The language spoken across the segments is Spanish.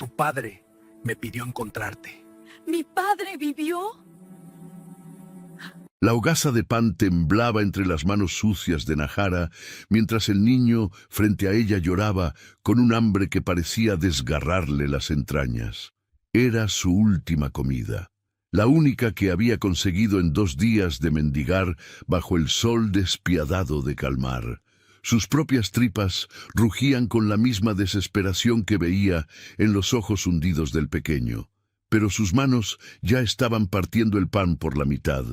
Tu padre me pidió encontrarte. ¿Mi padre vivió? La hogaza de pan temblaba entre las manos sucias de Nahara, mientras el niño frente a ella lloraba con un hambre que parecía desgarrarle las entrañas. Era su última comida, la única que había conseguido en 2 días de mendigar bajo el sol despiadado de Calmar. Sus propias tripas rugían con la misma desesperación que veía en los ojos hundidos del pequeño. Pero sus manos ya estaban partiendo el pan por la mitad,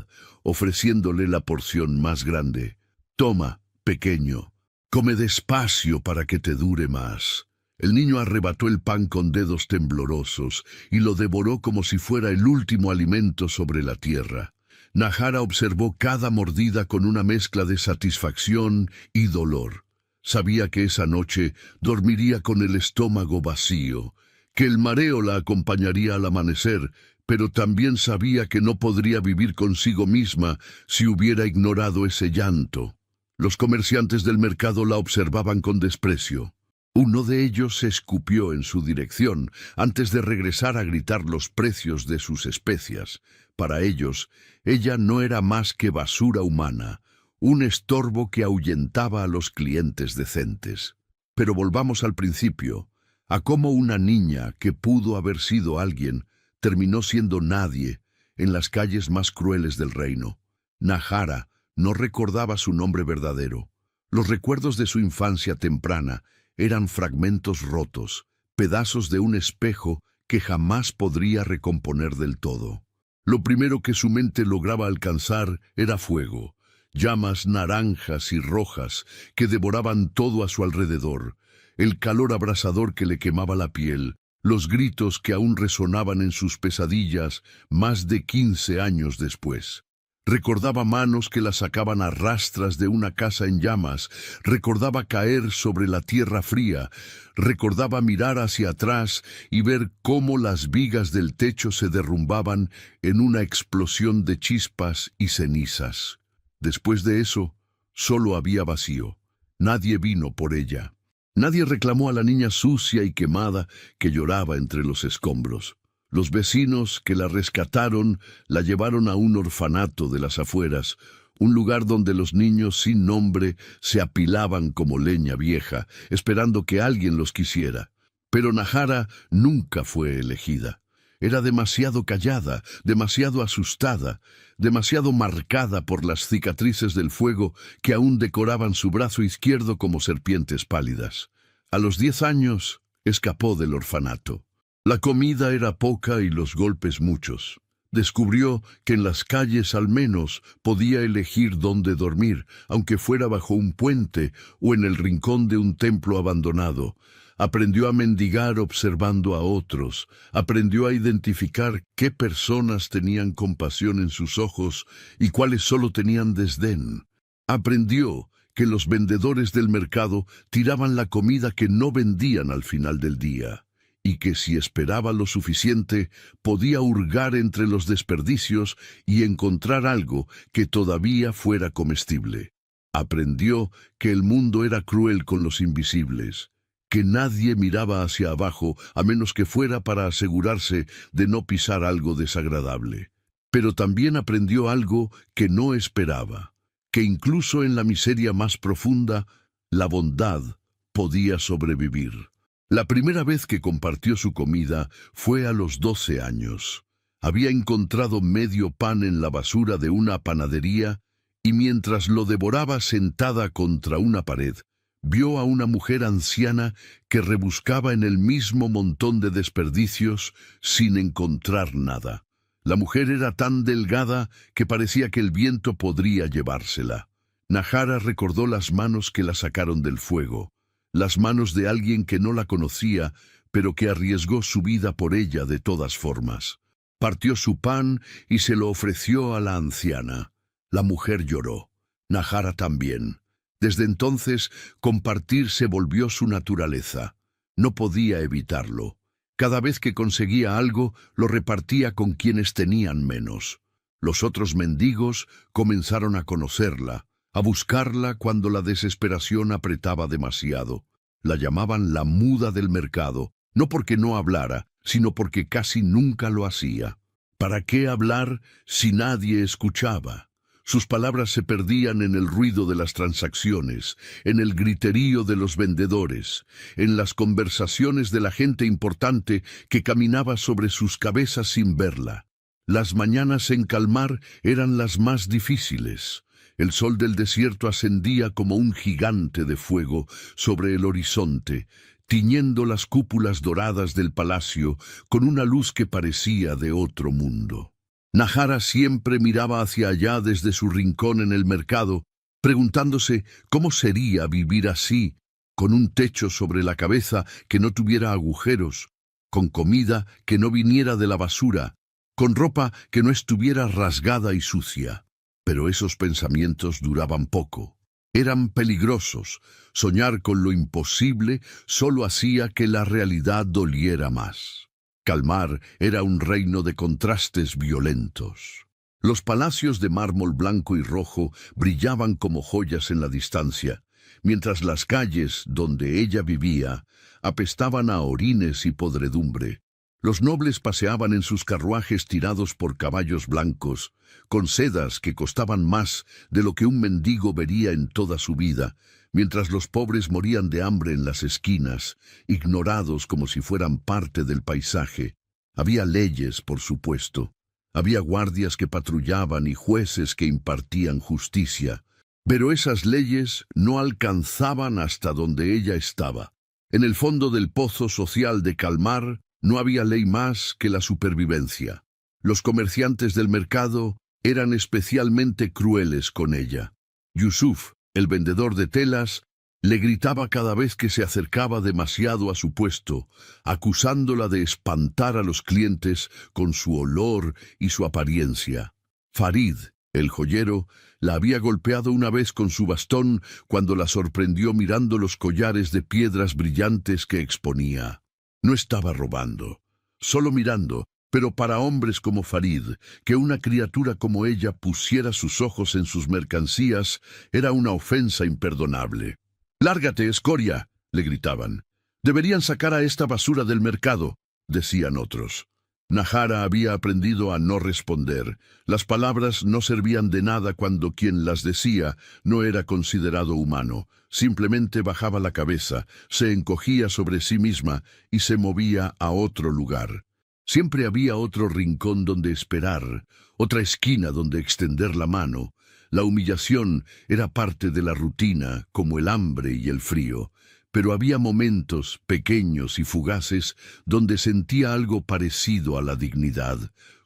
ofreciéndole la porción más grande. «Toma, pequeño, come despacio para que te dure más». El niño arrebató el pan con dedos temblorosos y lo devoró como si fuera el último alimento sobre la tierra. Nahara observó cada mordida con una mezcla de satisfacción y dolor. Sabía que esa noche dormiría con el estómago vacío, que el mareo la acompañaría al amanecer, pero también sabía que no podría vivir consigo misma si hubiera ignorado ese llanto. Los comerciantes del mercado la observaban con desprecio. Uno de ellos se escupió en su dirección antes de regresar a gritar los precios de sus especias. Para ellos, ella no era más que basura humana, un estorbo que ahuyentaba a los clientes decentes. Pero volvamos al principio, a cómo una niña que pudo haber sido alguien terminó siendo nadie en las calles más crueles del reino. Nahara no recordaba su nombre verdadero. Los recuerdos de su infancia temprana eran fragmentos rotos, pedazos de un espejo que jamás podría recomponer del todo. Lo primero que su mente lograba alcanzar era fuego, llamas naranjas y rojas que devoraban todo a su alrededor, el calor abrasador que le quemaba la piel, los gritos que aún resonaban en sus pesadillas más de 15 años después. Recordaba manos que la sacaban a rastras de una casa en llamas, recordaba caer sobre la tierra fría, recordaba mirar hacia atrás y ver cómo las vigas del techo se derrumbaban en una explosión de chispas y cenizas. Después de eso, solo había vacío. Nadie vino por ella. Nadie reclamó a la niña sucia y quemada que lloraba entre los escombros. Los vecinos que la rescataron la llevaron a un orfanato de las afueras, un lugar donde los niños sin nombre se apilaban como leña vieja, esperando que alguien los quisiera. Pero Nahara nunca fue elegida. Era demasiado callada, demasiado asustada, demasiado marcada por las cicatrices del fuego que aún decoraban su brazo izquierdo como serpientes pálidas. A los 10 años escapó del orfanato. La comida era poca y los golpes muchos. Descubrió que en las calles al menos podía elegir dónde dormir, aunque fuera bajo un puente o en el rincón de un templo abandonado. Aprendió a mendigar observando a otros, aprendió a identificar qué personas tenían compasión en sus ojos y cuáles solo tenían desdén. Aprendió que los vendedores del mercado tiraban la comida que no vendían al final del día, y que si esperaba lo suficiente podía hurgar entre los desperdicios y encontrar algo que todavía fuera comestible. Aprendió que el mundo era cruel con los invisibles, que nadie miraba hacia abajo a menos que fuera para asegurarse de no pisar algo desagradable. Pero también aprendió algo que no esperaba, que incluso en la miseria más profunda, la bondad podía sobrevivir. La primera vez que compartió su comida fue a los 12 años. Había encontrado medio pan en la basura de una panadería y mientras lo devoraba sentada contra una pared, vio a una mujer anciana que rebuscaba en el mismo montón de desperdicios sin encontrar nada. La mujer era tan delgada que parecía que el viento podría llevársela. Nahara recordó las manos que la sacaron del fuego, las manos de alguien que no la conocía, pero que arriesgó su vida por ella de todas formas. Partió su pan y se lo ofreció a la anciana. La mujer lloró. Nahara también. Desde entonces, compartir se volvió su naturaleza. No podía evitarlo. Cada vez que conseguía algo, lo repartía con quienes tenían menos. Los otros mendigos comenzaron a conocerla, a buscarla cuando la desesperación apretaba demasiado. La llamaban la muda del mercado, no porque no hablara, sino porque casi nunca lo hacía. ¿Para qué hablar si nadie escuchaba? Sus palabras se perdían en el ruido de las transacciones, en el griterío de los vendedores, en las conversaciones de la gente importante que caminaba sobre sus cabezas sin verla. Las mañanas en Kalmar eran las más difíciles. El sol del desierto ascendía como un gigante de fuego sobre el horizonte, tiñendo las cúpulas doradas del palacio con una luz que parecía de otro mundo. Nahara siempre miraba hacia allá desde su rincón en el mercado, preguntándose cómo sería vivir así, con un techo sobre la cabeza que no tuviera agujeros, con comida que no viniera de la basura, con ropa que no estuviera rasgada y sucia. Pero esos pensamientos duraban poco. Eran peligrosos. Soñar con lo imposible solo hacía que la realidad doliera más. Kalmar era un reino de contrastes violentos. Los palacios de mármol blanco y rojo brillaban como joyas en la distancia, mientras las calles donde ella vivía apestaban a orines y podredumbre. Los nobles paseaban en sus carruajes tirados por caballos blancos, con sedas que costaban más de lo que un mendigo vería en toda su vida, mientras los pobres morían de hambre en las esquinas, ignorados como si fueran parte del paisaje. Había leyes, por supuesto. Había guardias que patrullaban y jueces que impartían justicia. Pero esas leyes no alcanzaban hasta donde ella estaba. En el fondo del pozo social de Kalmar no había ley más que la supervivencia. Los comerciantes del mercado eran especialmente crueles con ella. Yusuf, el vendedor de telas, le gritaba cada vez que se acercaba demasiado a su puesto, acusándola de espantar a los clientes con su olor y su apariencia. Farid, el joyero, la había golpeado una vez con su bastón cuando la sorprendió mirando los collares de piedras brillantes que exponía. No estaba robando, solo mirando, pero para hombres como Farid, que una criatura como ella pusiera sus ojos en sus mercancías era una ofensa imperdonable. «¡Lárgate, escoria!», le gritaban. «Deberían sacar a esta basura del mercado», decían otros. Nahara había aprendido a no responder. Las palabras no servían de nada cuando quien las decía no era considerado humano. Simplemente bajaba la cabeza, se encogía sobre sí misma y se movía a otro lugar. Siempre había otro rincón donde esperar, otra esquina donde extender la mano. La humillación era parte de la rutina, como el hambre y el frío. Pero había momentos, pequeños y fugaces, donde sentía algo parecido a la dignidad,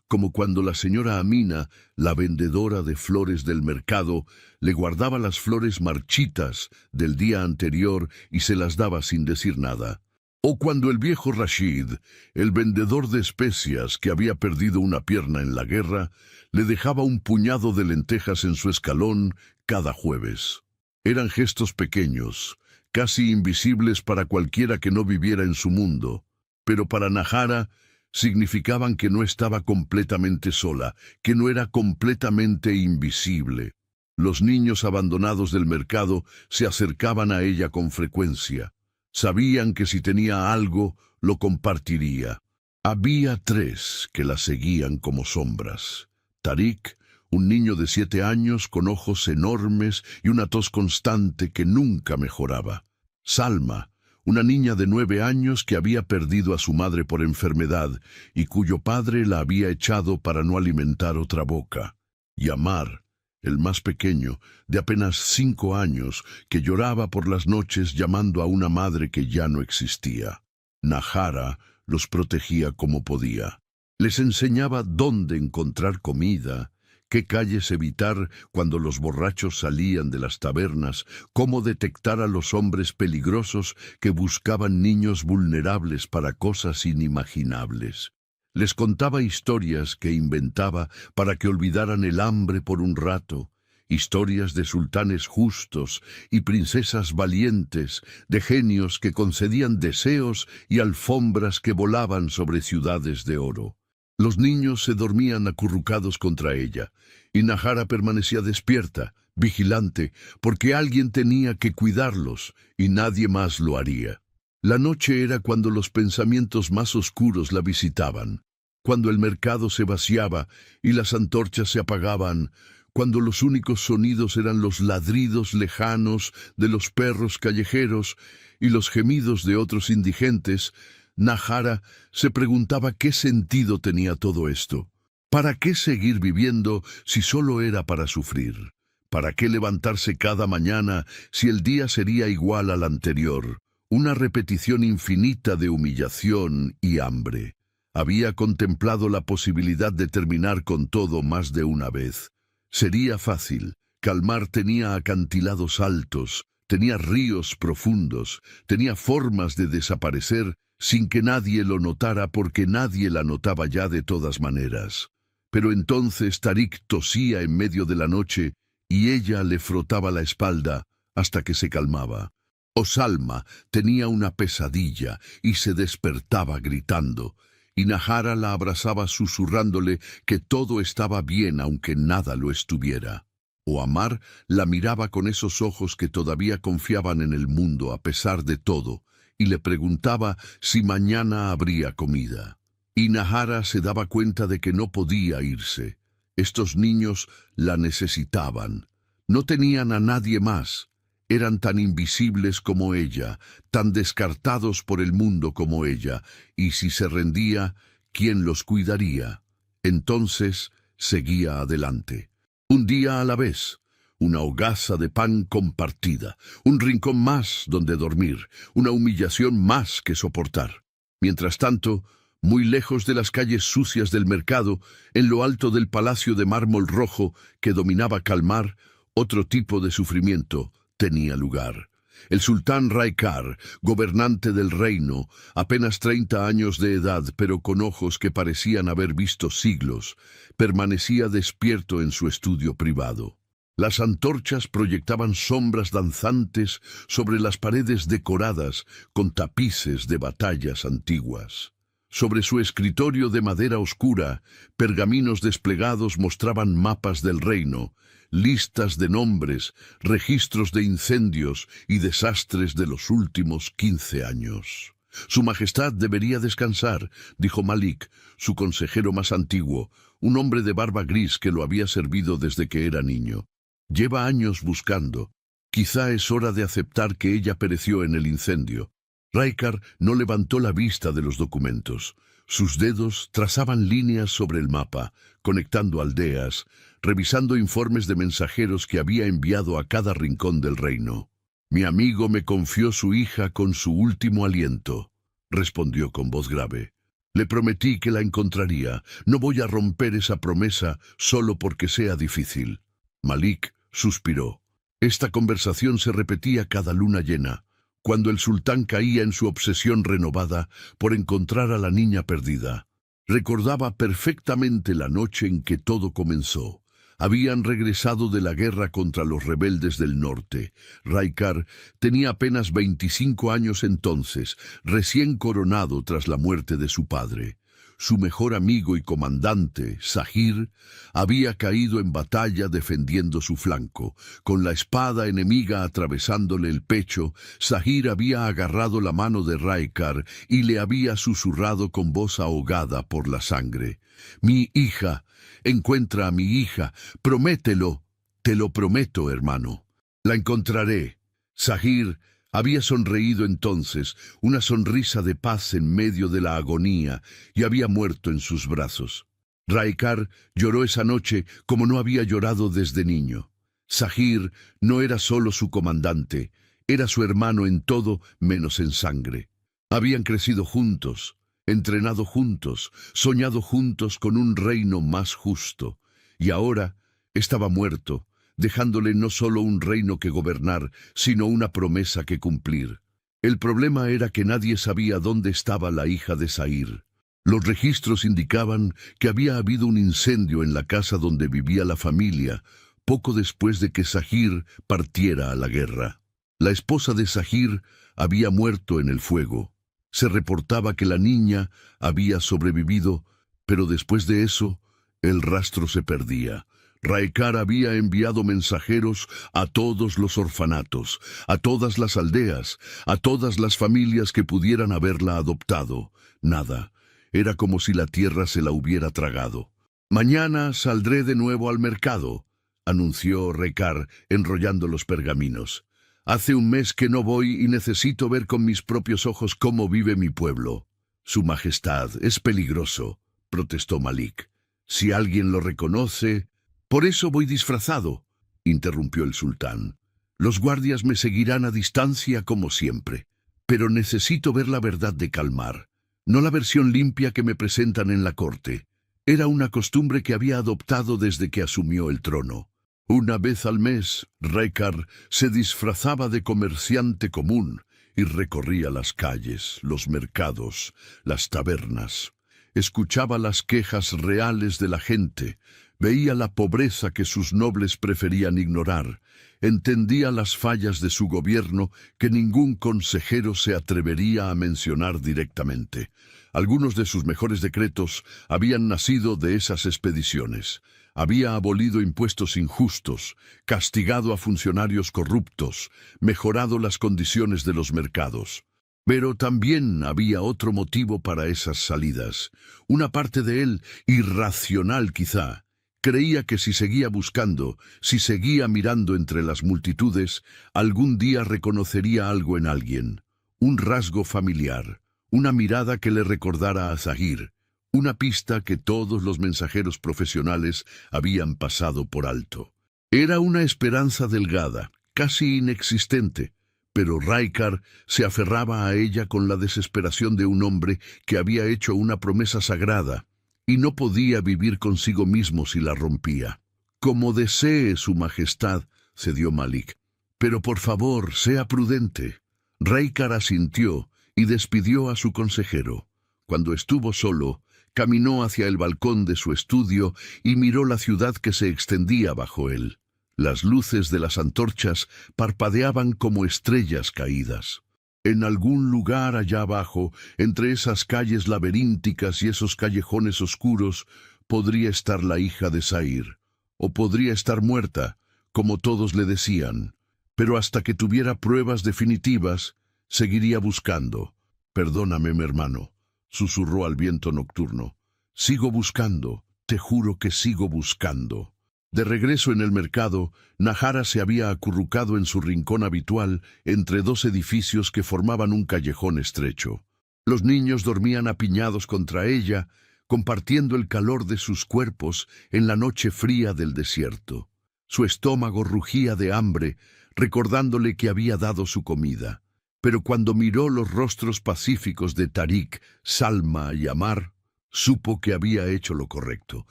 como cuando la señora Amina, la vendedora de flores del mercado, le guardaba las flores marchitas del día anterior y se las daba sin decir nada. O cuando el viejo Rashid, el vendedor de especias que había perdido una pierna en la guerra, le dejaba un puñado de lentejas en su escalón cada jueves. Eran gestos pequeños, casi invisibles para cualquiera que no viviera en su mundo, pero para Nahara significaban que no estaba completamente sola, que no era completamente invisible. Los niños abandonados del mercado se acercaban a ella con frecuencia. Sabían que si tenía algo, lo compartiría. Había 3 que la seguían como sombras. Tarik, un niño de 7 años con ojos enormes y una tos constante que nunca mejoraba. Salma, una niña de 9 años que había perdido a su madre por enfermedad y cuyo padre la había echado para no alimentar otra boca. Y Amar, el más pequeño, de apenas 5 años, que lloraba por las noches llamando a una madre que ya no existía. Nahara los protegía como podía. Les enseñaba dónde encontrar comida, qué calles evitar cuando los borrachos salían de las tabernas, cómo detectar a los hombres peligrosos que buscaban niños vulnerables para cosas inimaginables. Les contaba historias que inventaba para que olvidaran el hambre por un rato, historias de sultanes justos y princesas valientes, de genios que concedían deseos y alfombras que volaban sobre ciudades de oro. Los niños se dormían acurrucados contra ella, y Nahara permanecía despierta, vigilante, porque alguien tenía que cuidarlos, y nadie más lo haría. La noche era cuando los pensamientos más oscuros la visitaban, cuando el mercado se vaciaba y las antorchas se apagaban, cuando los únicos sonidos eran los ladridos lejanos de los perros callejeros y los gemidos de otros indigentes. Nahara se preguntaba qué sentido tenía todo esto. ¿Para qué seguir viviendo si solo era para sufrir? ¿Para qué levantarse cada mañana si el día sería igual al anterior? Una repetición infinita de humillación y hambre. Había contemplado la posibilidad de terminar con todo más de una vez. Sería fácil. Calmar tenía acantilados altos, tenía ríos profundos, tenía formas de desaparecer sin que nadie lo notara porque nadie la notaba ya de todas maneras. Pero entonces Tarik tosía en medio de la noche y ella le frotaba la espalda hasta que se calmaba. O Salma tenía una pesadilla y se despertaba gritando, y Nahara la abrazaba susurrándole que todo estaba bien aunque nada lo estuviera. O Amar la miraba con esos ojos que todavía confiaban en el mundo a pesar de todo, y le preguntaba si mañana habría comida. Y Nahara se daba cuenta de que no podía irse. Estos niños la necesitaban. No tenían a nadie más. Eran tan invisibles como ella, tan descartados por el mundo como ella, y si se rendía, ¿quién los cuidaría? Entonces seguía adelante. Un día a la vez, una hogaza de pan compartida, un rincón más donde dormir, una humillación más que soportar. Mientras tanto, muy lejos de las calles sucias del mercado, en lo alto del palacio de mármol rojo que dominaba Calmar, otro tipo de sufrimiento tenía lugar. El sultán Raikar, gobernante del reino, apenas 30 años de edad, pero con ojos que parecían haber visto siglos, permanecía despierto en su estudio privado. Las antorchas proyectaban sombras danzantes sobre las paredes decoradas con tapices de batallas antiguas. Sobre su escritorio de madera oscura, pergaminos desplegados mostraban mapas del reino, listas de nombres, registros de incendios y desastres de los últimos 15 años. Su Majestad debería descansar, dijo Malik, su consejero más antiguo, un hombre de barba gris que lo había servido desde que era niño. Lleva años buscando. Quizá es hora de aceptar que ella pereció en el incendio. Raikar no levantó la vista de los documentos. Sus dedos trazaban líneas sobre el mapa, conectando aldeas, revisando informes de mensajeros que había enviado a cada rincón del reino. «Mi amigo me confió su hija con su último aliento», respondió con voz grave. «Le prometí que la encontraría. No voy a romper esa promesa solo porque sea difícil». Malik suspiró. Esta conversación se repetía cada luna llena, cuando el sultán caía en su obsesión renovada por encontrar a la niña perdida. Recordaba perfectamente la noche en que todo comenzó. Habían regresado de la guerra contra los rebeldes del norte. Raikar tenía apenas 25 años entonces, recién coronado tras la muerte de su padre. Su mejor amigo y comandante, Sahir, había caído en batalla defendiendo su flanco. Con la espada enemiga atravesándole el pecho, Sahir había agarrado la mano de Raikar y le había susurrado con voz ahogada por la sangre. «Mi hija, encuentra a mi hija, promételo». «Te lo prometo, hermano. La encontraré». Sahir había sonreído entonces, una sonrisa de paz en medio de la agonía, y había muerto en sus brazos. Raikar lloró esa noche como no había llorado desde niño. Sahir no era solo su comandante, era su hermano en todo menos en sangre. Habían crecido juntos, entrenado juntos, soñado juntos con un reino más justo, y ahora estaba muerto, dejándole no solo un reino que gobernar, sino una promesa que cumplir. El problema era que nadie sabía dónde estaba la hija de Sahir. Los registros indicaban que había habido un incendio en la casa donde vivía la familia, poco después de que Sahir partiera a la guerra. La esposa de Sahir había muerto en el fuego. Se reportaba que la niña había sobrevivido, pero después de eso, el rastro se perdía. Raikar había enviado mensajeros a todos los orfanatos, a todas las aldeas, a todas las familias que pudieran haberla adoptado. Nada. Era como si la tierra se la hubiera tragado. «Mañana saldré de nuevo al mercado», anunció Raikar, enrollando los pergaminos. «Hace un mes que no voy y necesito ver con mis propios ojos cómo vive mi pueblo». «Su Majestad, es peligroso», protestó Malik. «Si alguien lo reconoce...» «Por eso voy disfrazado», interrumpió el sultán. «Los guardias me seguirán a distancia como siempre. Pero necesito ver la verdad de Kalmar, no la versión limpia que me presentan en la corte. Era una costumbre que había adoptado desde que asumió el trono. Una vez al mes, Raikar se disfrazaba de comerciante común y recorría las calles, los mercados, las tabernas. Escuchaba las quejas reales de la gente, veía la pobreza que sus nobles preferían ignorar, entendía las fallas de su gobierno que ningún consejero se atrevería a mencionar directamente. Algunos de sus mejores decretos habían nacido de esas expediciones. Había abolido impuestos injustos, castigado a funcionarios corruptos, mejorado las condiciones de los mercados. Pero también había otro motivo para esas salidas. Una parte de él, irracional quizá, creía que si seguía buscando, si seguía mirando entre las multitudes, algún día reconocería algo en alguien. Un rasgo familiar, una mirada que le recordara a Zahir, una pista que todos los mensajeros profesionales habían pasado por alto. Era una esperanza delgada, casi inexistente, pero Raikar se aferraba a ella con la desesperación de un hombre que había hecho una promesa sagrada y no podía vivir consigo mismo si la rompía. «Como desee su majestad», cedió Malik. «Pero por favor, sea prudente». Raikar asintió y despidió a su consejero. Cuando estuvo solo, caminó hacia el balcón de su estudio y miró la ciudad que se extendía bajo él. Las luces de las antorchas parpadeaban como estrellas caídas. En algún lugar allá abajo, entre esas calles laberínticas y esos callejones oscuros, podría estar la hija de Zahir, o podría estar muerta, como todos le decían. Pero hasta que tuviera pruebas definitivas, seguiría buscando. «Perdóname, mi hermano», susurró al viento nocturno. «Sigo buscando, te juro que sigo buscando». De regreso en el mercado, Nahara se había acurrucado en su rincón habitual entre dos edificios que formaban un callejón estrecho. Los niños dormían apiñados contra ella, compartiendo el calor de sus cuerpos en la noche fría del desierto. Su estómago rugía de hambre, recordándole que había dado su comida. Pero cuando miró los rostros pacíficos de Tariq, Salma y Amar, supo que había hecho lo correcto.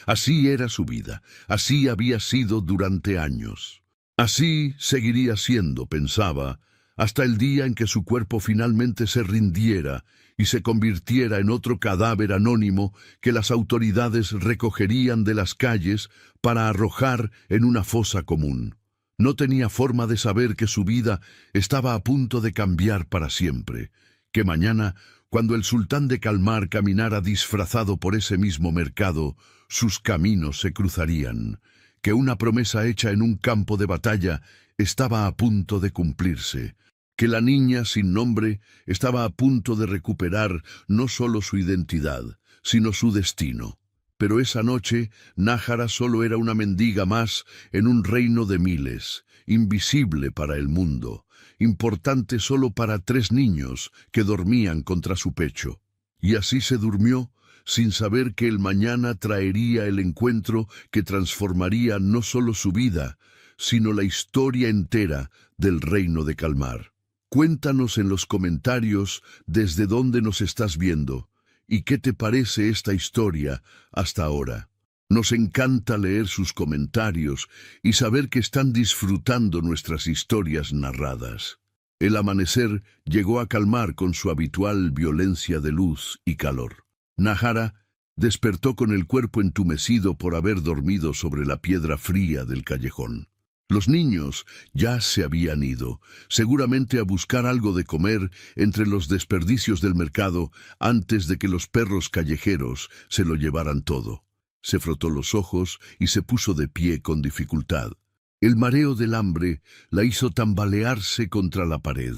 Así era su vida, así había sido durante años. Así seguiría siendo, pensaba, hasta el día en que su cuerpo finalmente se rindiera y se convirtiera en otro cadáver anónimo que las autoridades recogerían de las calles para arrojar en una fosa común. No tenía forma de saber que su vida estaba a punto de cambiar para siempre, que mañana, cuando el sultán de Kalmar caminara disfrazado por ese mismo mercado, sus caminos se cruzarían, que una promesa hecha en un campo de batalla estaba a punto de cumplirse, que la niña sin nombre estaba a punto de recuperar no solo su identidad, sino su destino. Pero esa noche, Nahara solo era una mendiga más en un reino de miles, invisible para el mundo, importante solo para 3 niños que dormían contra su pecho. Y así se durmió, sin saber que el mañana traería el encuentro que transformaría no solo su vida, sino la historia entera del reino de Kalmar. Cuéntanos en los comentarios desde dónde nos estás viendo y qué te parece esta historia hasta ahora. Nos encanta leer sus comentarios y saber que están disfrutando nuestras historias narradas. El amanecer llegó a Kalmar con su habitual violencia de luz y calor. Nahara despertó con el cuerpo entumecido por haber dormido sobre la piedra fría del callejón. Los niños ya se habían ido, seguramente a buscar algo de comer entre los desperdicios del mercado antes de que los perros callejeros se lo llevaran todo. Se frotó los ojos y se puso de pie con dificultad. El mareo del hambre la hizo tambalearse contra la pared.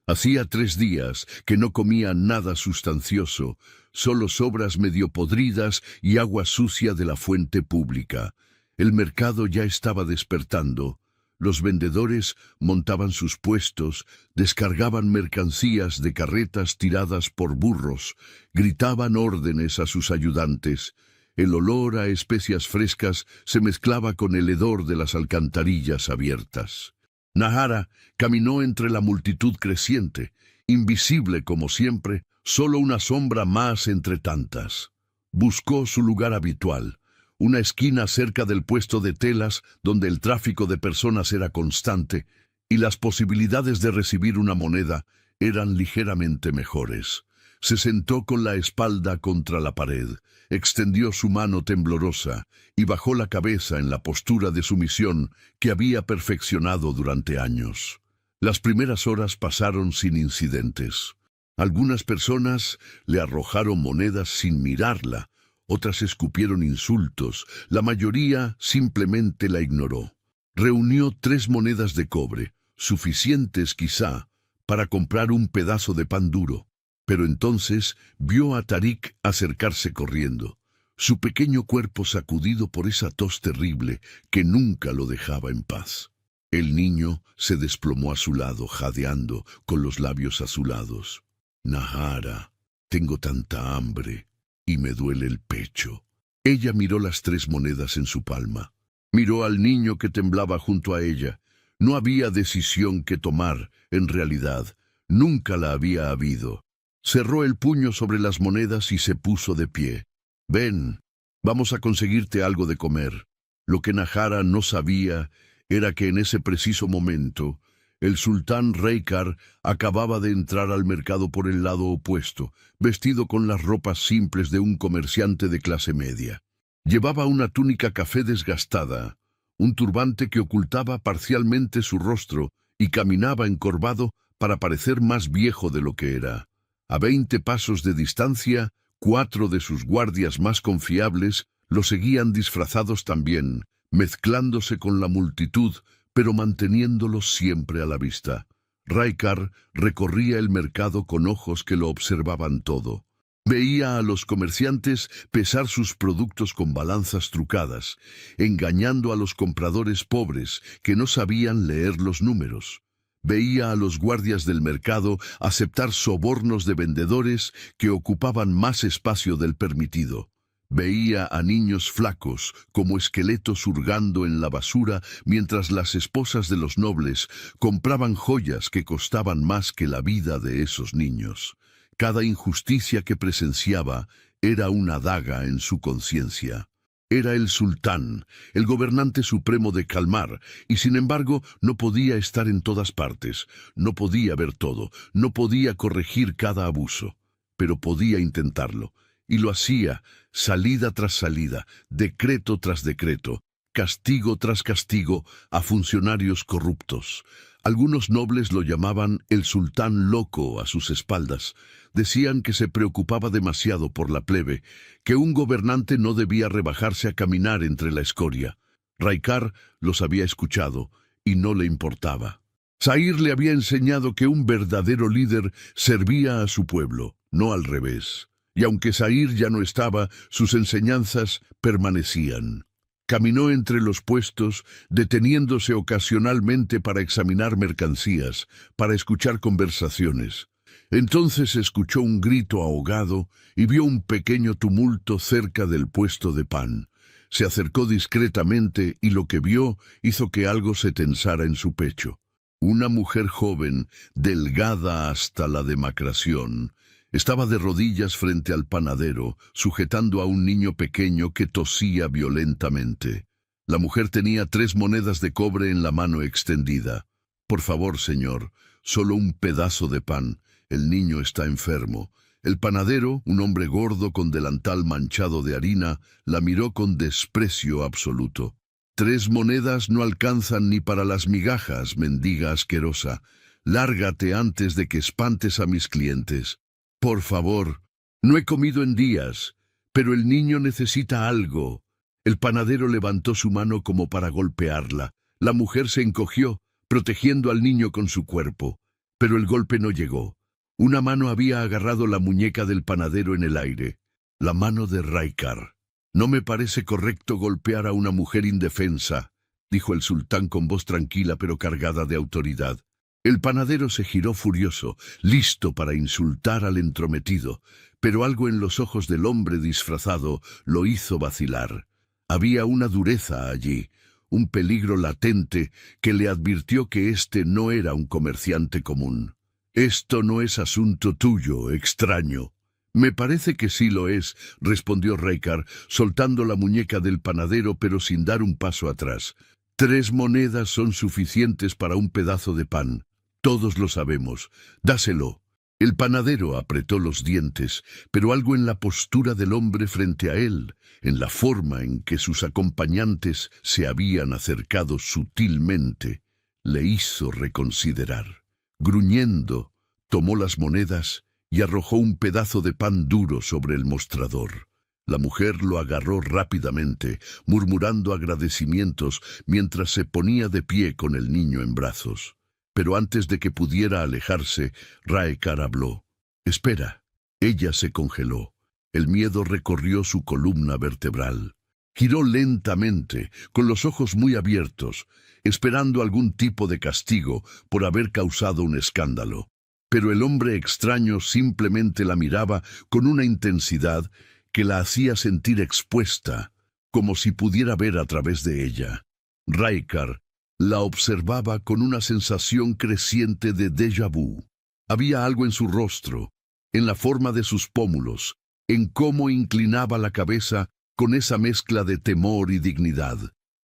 Hacía 3 días que no comía nada sustancioso, solo sobras medio podridas y agua sucia de la fuente pública. El mercado ya estaba despertando. Los vendedores montaban sus puestos, descargaban mercancías de carretas tiradas por burros, gritaban órdenes a sus ayudantes. El olor a especias frescas se mezclaba con el hedor de las alcantarillas abiertas. Nahara caminó entre la multitud creciente, invisible como siempre, solo una sombra más entre tantas. Buscó su lugar habitual, una esquina cerca del puesto de telas donde el tráfico de personas era constante y las posibilidades de recibir una moneda eran ligeramente mejores. Se sentó con la espalda contra la pared, extendió su mano temblorosa y bajó la cabeza en la postura de sumisión que había perfeccionado durante años. Las primeras horas pasaron sin incidentes. Algunas personas le arrojaron monedas sin mirarla, otras escupieron insultos, la mayoría simplemente la ignoró. Reunió 3 monedas de cobre, suficientes quizá para comprar un pedazo de pan duro. Pero entonces vio a Tarik acercarse corriendo, su pequeño cuerpo sacudido por esa tos terrible que nunca lo dejaba en paz. El niño se desplomó a su lado, jadeando, con los labios azulados. «Nahara, tengo tanta hambre y me duele el pecho». Ella miró las 3 monedas en su palma. Miró al niño que temblaba junto a ella. No había decisión que tomar, en realidad. Nunca la había habido. Cerró el puño sobre las monedas y se puso de pie. «Ven, vamos a conseguirte algo de comer». Lo que Nahara no sabía era que en ese preciso momento el sultán Raikar acababa de entrar al mercado por el lado opuesto, vestido con las ropas simples de un comerciante de clase media. Llevaba una túnica café desgastada, un turbante que ocultaba parcialmente su rostro y caminaba encorvado para parecer más viejo de lo que era. A 20 pasos de distancia, 4 de sus guardias más confiables lo seguían disfrazados también, mezclándose con la multitud, pero manteniéndolos siempre a la vista. Raikar recorría el mercado con ojos que lo observaban todo. Veía a los comerciantes pesar sus productos con balanzas trucadas, engañando a los compradores pobres que no sabían leer los números. Veía a los guardias del mercado aceptar sobornos de vendedores que ocupaban más espacio del permitido. Veía a niños flacos como esqueletos hurgando en la basura mientras las esposas de los nobles compraban joyas que costaban más que la vida de esos niños. Cada injusticia que presenciaba era una daga en su conciencia. Era el sultán, el gobernante supremo de Kalmar, y sin embargo no podía estar en todas partes, no podía ver todo, no podía corregir cada abuso, pero podía intentarlo, y lo hacía, salida tras salida, decreto tras decreto, castigo tras castigo a funcionarios corruptos. Algunos nobles lo llamaban el sultán loco a sus espaldas. Decían que se preocupaba demasiado por la plebe, que un gobernante no debía rebajarse a caminar entre la escoria. Raikar los había escuchado y no le importaba. Zair le había enseñado que un verdadero líder servía a su pueblo, no al revés. Y aunque Zair ya no estaba, sus enseñanzas permanecían. Caminó entre los puestos, deteniéndose ocasionalmente para examinar mercancías, para escuchar conversaciones. Entonces escuchó un grito ahogado y vio un pequeño tumulto cerca del puesto de pan. Se acercó discretamente y lo que vio hizo que algo se tensara en su pecho. Una mujer joven, delgada hasta la demacración, estaba de rodillas frente al panadero, sujetando a un niño pequeño que tosía violentamente. La mujer tenía 3 monedas de cobre en la mano extendida. «Por favor, señor, solo un pedazo de pan. El niño está enfermo». El panadero, un hombre gordo con delantal manchado de harina, la miró con desprecio absoluto. «3 monedas no alcanzan ni para las migajas, mendiga asquerosa. Lárgate antes de que espantes a mis clientes». «Por favor, no he comido en días, pero el niño necesita algo», El panadero levantó su mano como para golpearla. La mujer se encogió, protegiendo al niño con su cuerpo. Pero el golpe no llegó. Una mano había agarrado la muñeca del panadero en el aire. La mano de Raikar. «No me parece correcto golpear a una mujer indefensa», dijo el sultán con voz tranquila pero cargada de autoridad. El panadero se giró furioso, listo para insultar al entrometido, pero algo en los ojos del hombre disfrazado lo hizo vacilar. Había una dureza allí, un peligro latente que le advirtió que éste no era un comerciante común. «Esto no es asunto tuyo, extraño». «Me parece que sí lo es», respondió Raikar, soltando la muñeca del panadero pero sin dar un paso atrás. «3 monedas son suficientes para un pedazo de pan. Todos lo sabemos. Dáselo». El panadero apretó los dientes, pero algo en la postura del hombre frente a él, en la forma en que sus acompañantes se habían acercado sutilmente, le hizo reconsiderar. Gruñendo, tomó las monedas y arrojó un pedazo de pan duro sobre el mostrador. La mujer lo agarró rápidamente, murmurando agradecimientos mientras se ponía de pie con el niño en brazos. Pero antes de que pudiera alejarse, Raikar habló. «Espera». Ella se congeló. El miedo recorrió su columna vertebral. Giró lentamente, con los ojos muy abiertos, esperando algún tipo de castigo por haber causado un escándalo. Pero el hombre extraño simplemente la miraba con una intensidad que la hacía sentir expuesta, como si pudiera ver a través de ella. Raikar la observaba con una sensación creciente de déjà vu. Había algo en su rostro, en la forma de sus pómulos, en cómo inclinaba la cabeza con esa mezcla de temor y dignidad.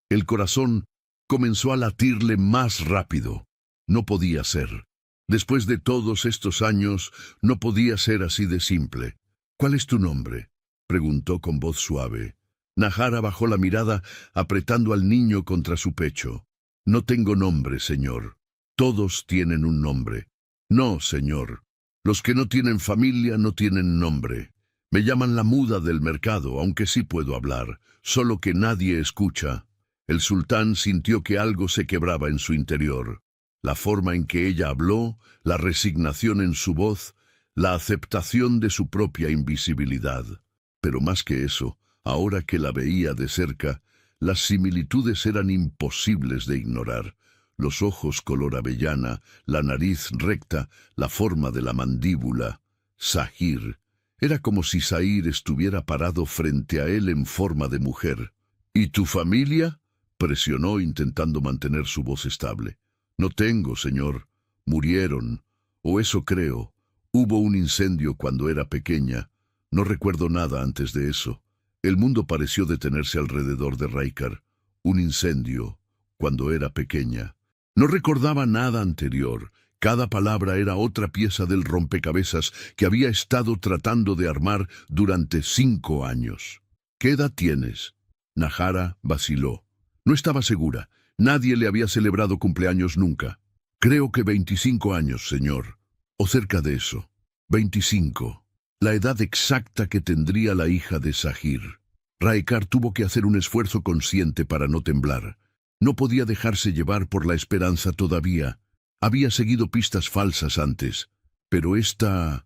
El corazón comenzó a latirle más rápido. No podía ser. Después de todos estos años, no podía ser así de simple. «¿Cuál es tu nombre?», preguntó con voz suave. Nahara bajó la mirada, apretando al niño contra su pecho. «No tengo nombre, señor. Todos tienen un nombre». «No, señor. Los que no tienen familia no tienen nombre. Me llaman la muda del mercado, aunque sí puedo hablar, solo que nadie escucha». El sultán sintió que algo se quebraba en su interior. La forma en que ella habló, la resignación en su voz, la aceptación de su propia invisibilidad. Pero más que eso, ahora que la veía de cerca, las similitudes eran imposibles de ignorar. Los ojos color avellana, la nariz recta, la forma de la mandíbula. Zahir. Era como si Zahir estuviera parado frente a él en forma de mujer. «¿Y tu familia?», presionó intentando mantener su voz estable. «No tengo, señor. Murieron. O eso creo. Hubo un incendio cuando era pequeña. No recuerdo nada antes de eso». El mundo pareció detenerse alrededor de Raikar. Un incendio, cuando era pequeña. No recordaba nada anterior. Cada palabra era otra pieza del rompecabezas que había estado tratando de armar durante 5 años. «¿Qué edad tienes?». Nahara vaciló. No estaba segura. Nadie le había celebrado cumpleaños nunca. «Creo que 25 años, señor. O cerca de eso». 25. La edad exacta que tendría la hija de Zahir. Raikar tuvo que hacer un esfuerzo consciente para no temblar. No podía dejarse llevar por la esperanza todavía. Había seguido pistas falsas antes. Pero esta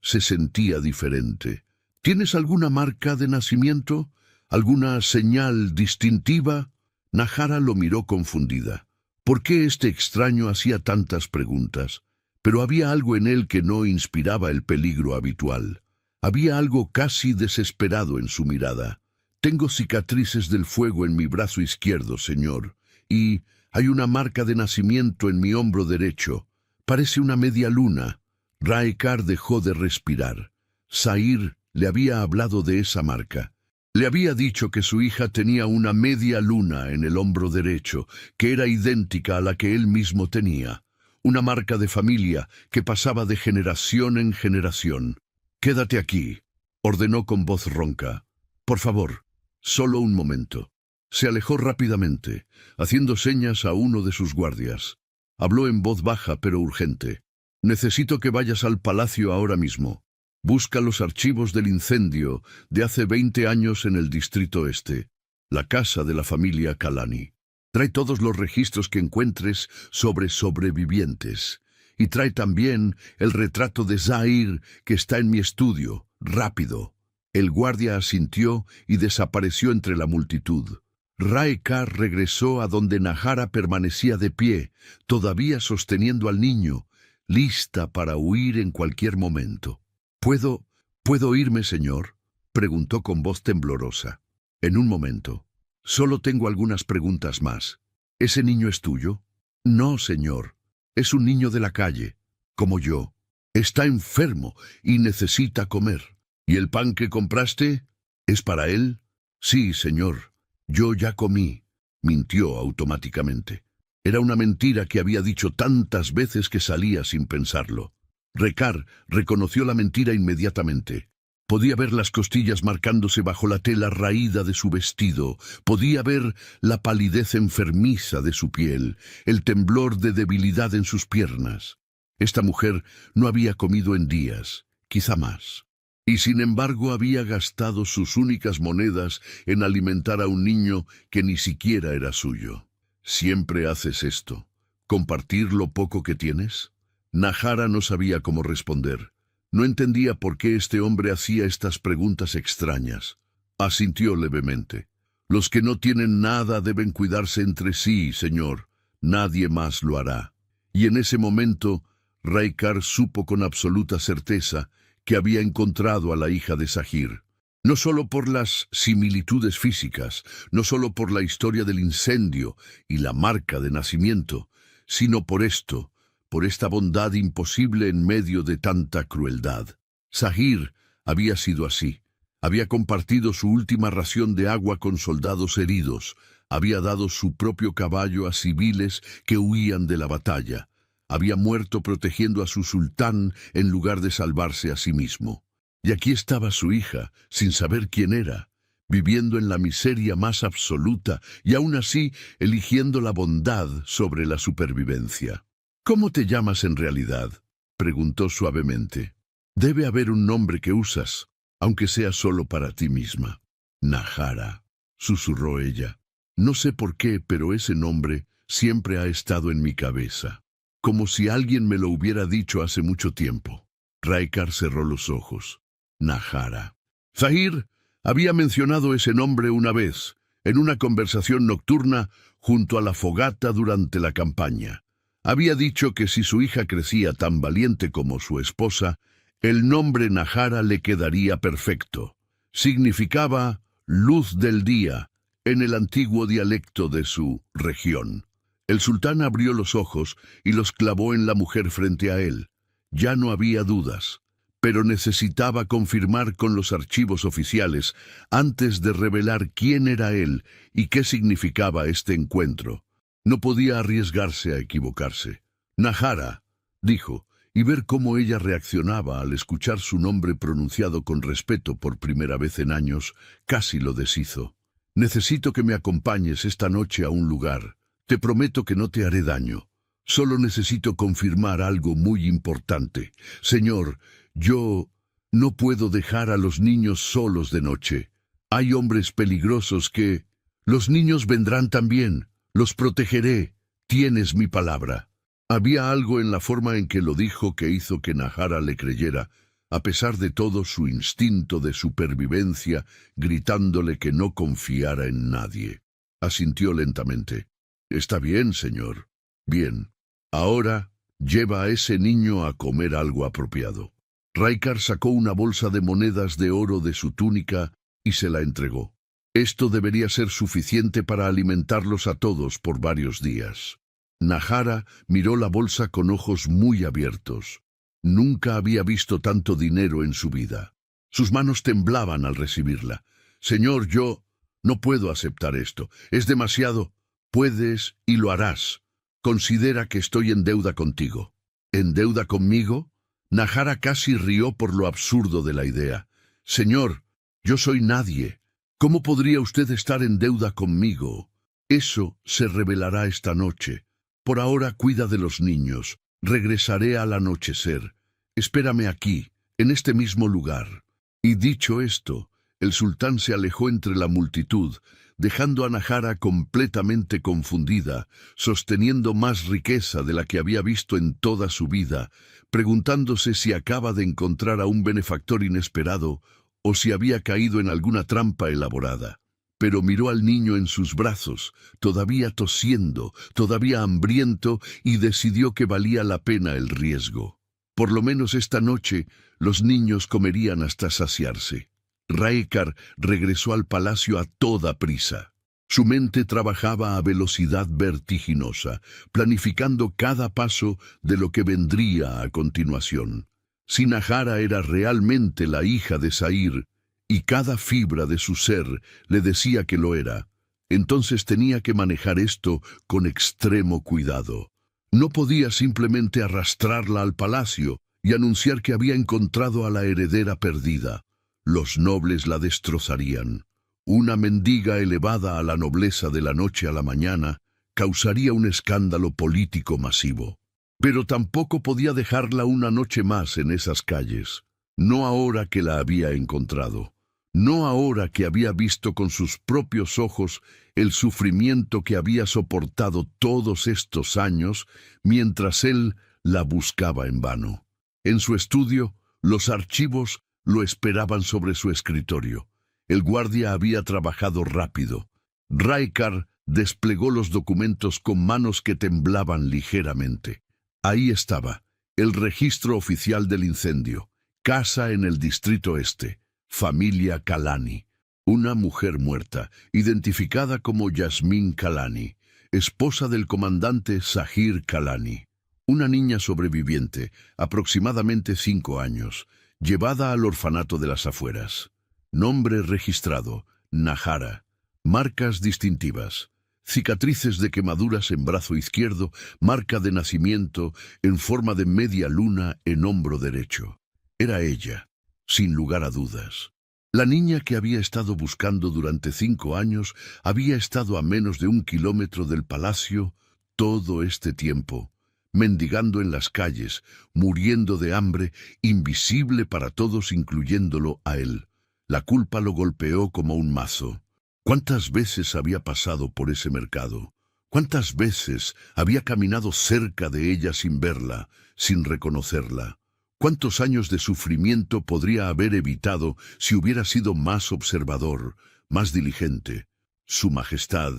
se sentía diferente. «¿Tienes alguna marca de nacimiento? ¿Alguna señal distintiva?». Nahara lo miró confundida. ¿Por qué este extraño hacía tantas preguntas? Pero había algo en él que no inspiraba el peligro habitual. Había algo casi desesperado en su mirada. «Tengo cicatrices del fuego en mi brazo izquierdo, señor, y hay una marca de nacimiento en mi hombro derecho. Parece una media luna». Raikar dejó de respirar. Zahir le había hablado de esa marca. Le había dicho que su hija tenía una media luna en el hombro derecho, que era idéntica a la que él mismo tenía. Una marca de familia que pasaba de generación en generación. «Quédate aquí», ordenó con voz ronca. «Por favor, solo un momento». Se alejó rápidamente, haciendo señas a uno de sus guardias. Habló en voz baja pero urgente. «Necesito que vayas al palacio ahora mismo». Busca los archivos del incendio de hace 20 años en el Distrito Este, la casa de la familia Kalani. Trae todos los registros que encuentres sobre sobrevivientes. Y trae también el retrato de Zahir que está en mi estudio. Rápido. El guardia asintió y desapareció entre la multitud. Raikar regresó a donde Nahara permanecía de pie, todavía sosteniendo al niño, lista para huir en cualquier momento. ¿Puedo irme, señor?, preguntó con voz temblorosa. En un momento. Solo tengo algunas preguntas más. ¿Ese niño es tuyo? No, señor. Es un niño de la calle, como yo. Está enfermo y necesita comer. ¿Y el pan que compraste? ¿Es para él? Sí, señor. Yo ya comí. Mintió automáticamente. Era una mentira que había dicho tantas veces que salía sin pensarlo. Raikar reconoció la mentira inmediatamente. Podía ver las costillas marcándose bajo la tela raída de su vestido. Podía ver la palidez enfermiza de su piel, el temblor de debilidad en sus piernas. Esta mujer no había comido en días, quizá más. Y sin embargo había gastado sus únicas monedas en alimentar a un niño que ni siquiera era suyo. ¿Siempre haces esto? ¿Compartir lo poco que tienes? Nahara no sabía cómo responder. No entendía por qué este hombre hacía estas preguntas extrañas. Asintió levemente. Los que no tienen nada deben cuidarse entre sí, señor. Nadie más lo hará. Y en ese momento, Raikar supo con absoluta certeza que había encontrado a la hija de Zahir. No solo por las similitudes físicas, no solo por la historia del incendio y la marca de nacimiento, sino por esto, por esta bondad imposible en medio de tanta crueldad. Zahir había sido así. Había compartido su última ración de agua con soldados heridos. Había dado su propio caballo a civiles que huían de la batalla. Había muerto protegiendo a su sultán en lugar de salvarse a sí mismo. Y aquí estaba su hija, sin saber quién era, viviendo en la miseria más absoluta y aún así eligiendo la bondad sobre la supervivencia. ¿Cómo te llamas en realidad?, preguntó suavemente. Debe haber un nombre que usas, aunque sea solo para ti misma. Nahara, susurró ella. No sé por qué, pero ese nombre siempre ha estado en mi cabeza, como si alguien me lo hubiera dicho hace mucho tiempo. Raikar cerró los ojos. Nahara. Zahir había mencionado ese nombre una vez, en una conversación nocturna junto a la fogata durante la campaña. Había dicho que si su hija crecía tan valiente como su esposa, el nombre Nahara le quedaría perfecto. Significaba luz del día en el antiguo dialecto de su región. El sultán abrió los ojos y los clavó en la mujer frente a él. Ya no había dudas, pero necesitaba confirmar con los archivos oficiales antes de revelar quién era él y qué significaba este encuentro. No podía arriesgarse a equivocarse. Nahara, dijo, y ver cómo ella reaccionaba al escuchar su nombre pronunciado con respeto por primera vez en años, casi lo deshizo. Necesito que me acompañes esta noche a un lugar. Te prometo que no te haré daño. Solo necesito confirmar algo muy importante. Señor, yo no puedo dejar a los niños solos de noche. Hay hombres peligrosos que... Los niños vendrán también. Los protegeré. Tienes mi palabra. Había algo en la forma en que lo dijo que hizo que Nahara le creyera, a pesar de todo su instinto de supervivencia, gritándole que no confiara en nadie. Asintió lentamente. Está bien, señor. Bien. Ahora, lleva a ese niño a comer algo apropiado. Raikar sacó una bolsa de monedas de oro de su túnica y se la entregó. Esto debería ser suficiente para alimentarlos a todos por varios días. Nahara miró la bolsa con ojos muy abiertos. Nunca había visto tanto dinero en su vida. Sus manos temblaban al recibirla. Señor, yo no puedo aceptar esto. Es demasiado. Puedes y lo harás. Considera que estoy en deuda contigo. ¿En deuda conmigo? Nahara casi rió por lo absurdo de la idea. Señor, yo soy nadie. ¿Cómo podría usted estar en deuda conmigo? Eso se revelará esta noche. Por ahora cuida de los niños. Regresaré al anochecer. Espérame aquí, en este mismo lugar. Y dicho esto, el sultán se alejó entre la multitud, dejando a Nahara completamente confundida, sosteniendo más riqueza de la que había visto en toda su vida, preguntándose si acaba de encontrar a un benefactor inesperado o si había caído en alguna trampa elaborada. Pero miró al niño en sus brazos, todavía tosiendo, todavía hambriento, y decidió que valía la pena el riesgo. Por lo menos esta noche los niños comerían hasta saciarse. Raekar regresó al palacio a toda prisa. Su mente trabajaba a velocidad vertiginosa, planificando cada paso de lo que vendría a continuación. Si Nahara era realmente la hija de Zahir, y cada fibra de su ser le decía que lo era, entonces tenía que manejar esto con extremo cuidado. No podía simplemente arrastrarla al palacio y anunciar que había encontrado a la heredera perdida. Los nobles la destrozarían. Una mendiga elevada a la nobleza de la noche a la mañana causaría un escándalo político masivo. Pero tampoco podía dejarla una noche más en esas calles. No ahora que la había encontrado. No ahora que había visto con sus propios ojos el sufrimiento que había soportado todos estos años mientras él la buscaba en vano. En su estudio, los archivos lo esperaban sobre su escritorio. El guardia había trabajado rápido. Raekar desplegó los documentos con manos que temblaban ligeramente. Ahí estaba, el registro oficial del incendio. Casa en el distrito este. Familia Kalani. Una mujer muerta, identificada como Yasmín Kalani, esposa del comandante Zahir Kalani. Una niña sobreviviente, aproximadamente 5 años, llevada al orfanato de las afueras. Nombre registrado, Nahara. Marcas distintivas. Cicatrices de quemaduras en brazo izquierdo, marca de nacimiento en forma de media luna en hombro derecho. Era ella, sin lugar a dudas. La niña que había estado buscando durante 5 años había estado a menos de 1 kilómetro del palacio todo este tiempo, mendigando en las calles, muriendo de hambre, invisible para todos incluyéndolo a él. La culpa lo golpeó como un mazo. ¿Cuántas veces había pasado por ese mercado? ¿Cuántas veces había caminado cerca de ella sin verla, sin reconocerla? ¿Cuántos años de sufrimiento podría haber evitado si hubiera sido más observador, más diligente? «Su Majestad,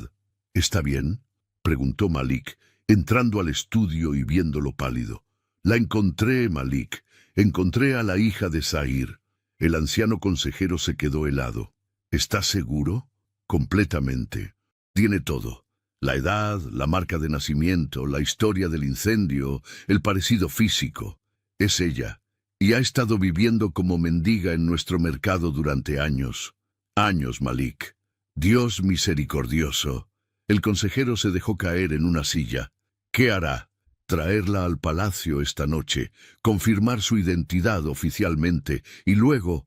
¿está bien?», preguntó Malik, entrando al estudio y viéndolo pálido. «La encontré, Malik. Encontré a la hija de Zahir». El anciano consejero se quedó helado. «¿Está seguro?». «Completamente. Tiene todo. La edad, la marca de nacimiento, la historia del incendio, el parecido físico. Es ella, y ha estado viviendo como mendiga en nuestro mercado durante años. Años, Malik. Dios misericordioso». El consejero se dejó caer en una silla. «¿Qué hará?». «Traerla al palacio esta noche, confirmar su identidad oficialmente, y luego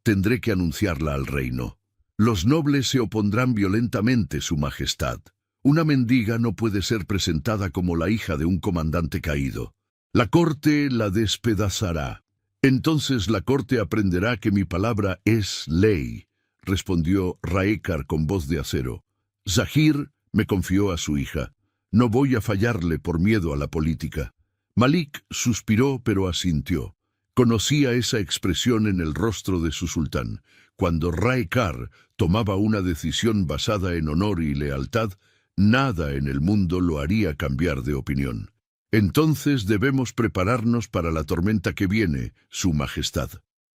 tendré que anunciarla al reino. Los nobles se opondrán violentamente, Su Majestad. Una mendiga no puede ser presentada como la hija de un comandante caído. La corte la despedazará. Entonces la corte aprenderá que mi palabra es ley», respondió Raekar con voz de acero. «Zahir me confió a su hija. No voy a fallarle por miedo a la política». Malik suspiró pero asintió. Conocía esa expresión en el rostro de su sultán. Cuando Raekar tomaba una decisión basada en honor y lealtad, nada en el mundo lo haría cambiar de opinión. «Entonces debemos prepararnos para la tormenta que viene, Su Majestad».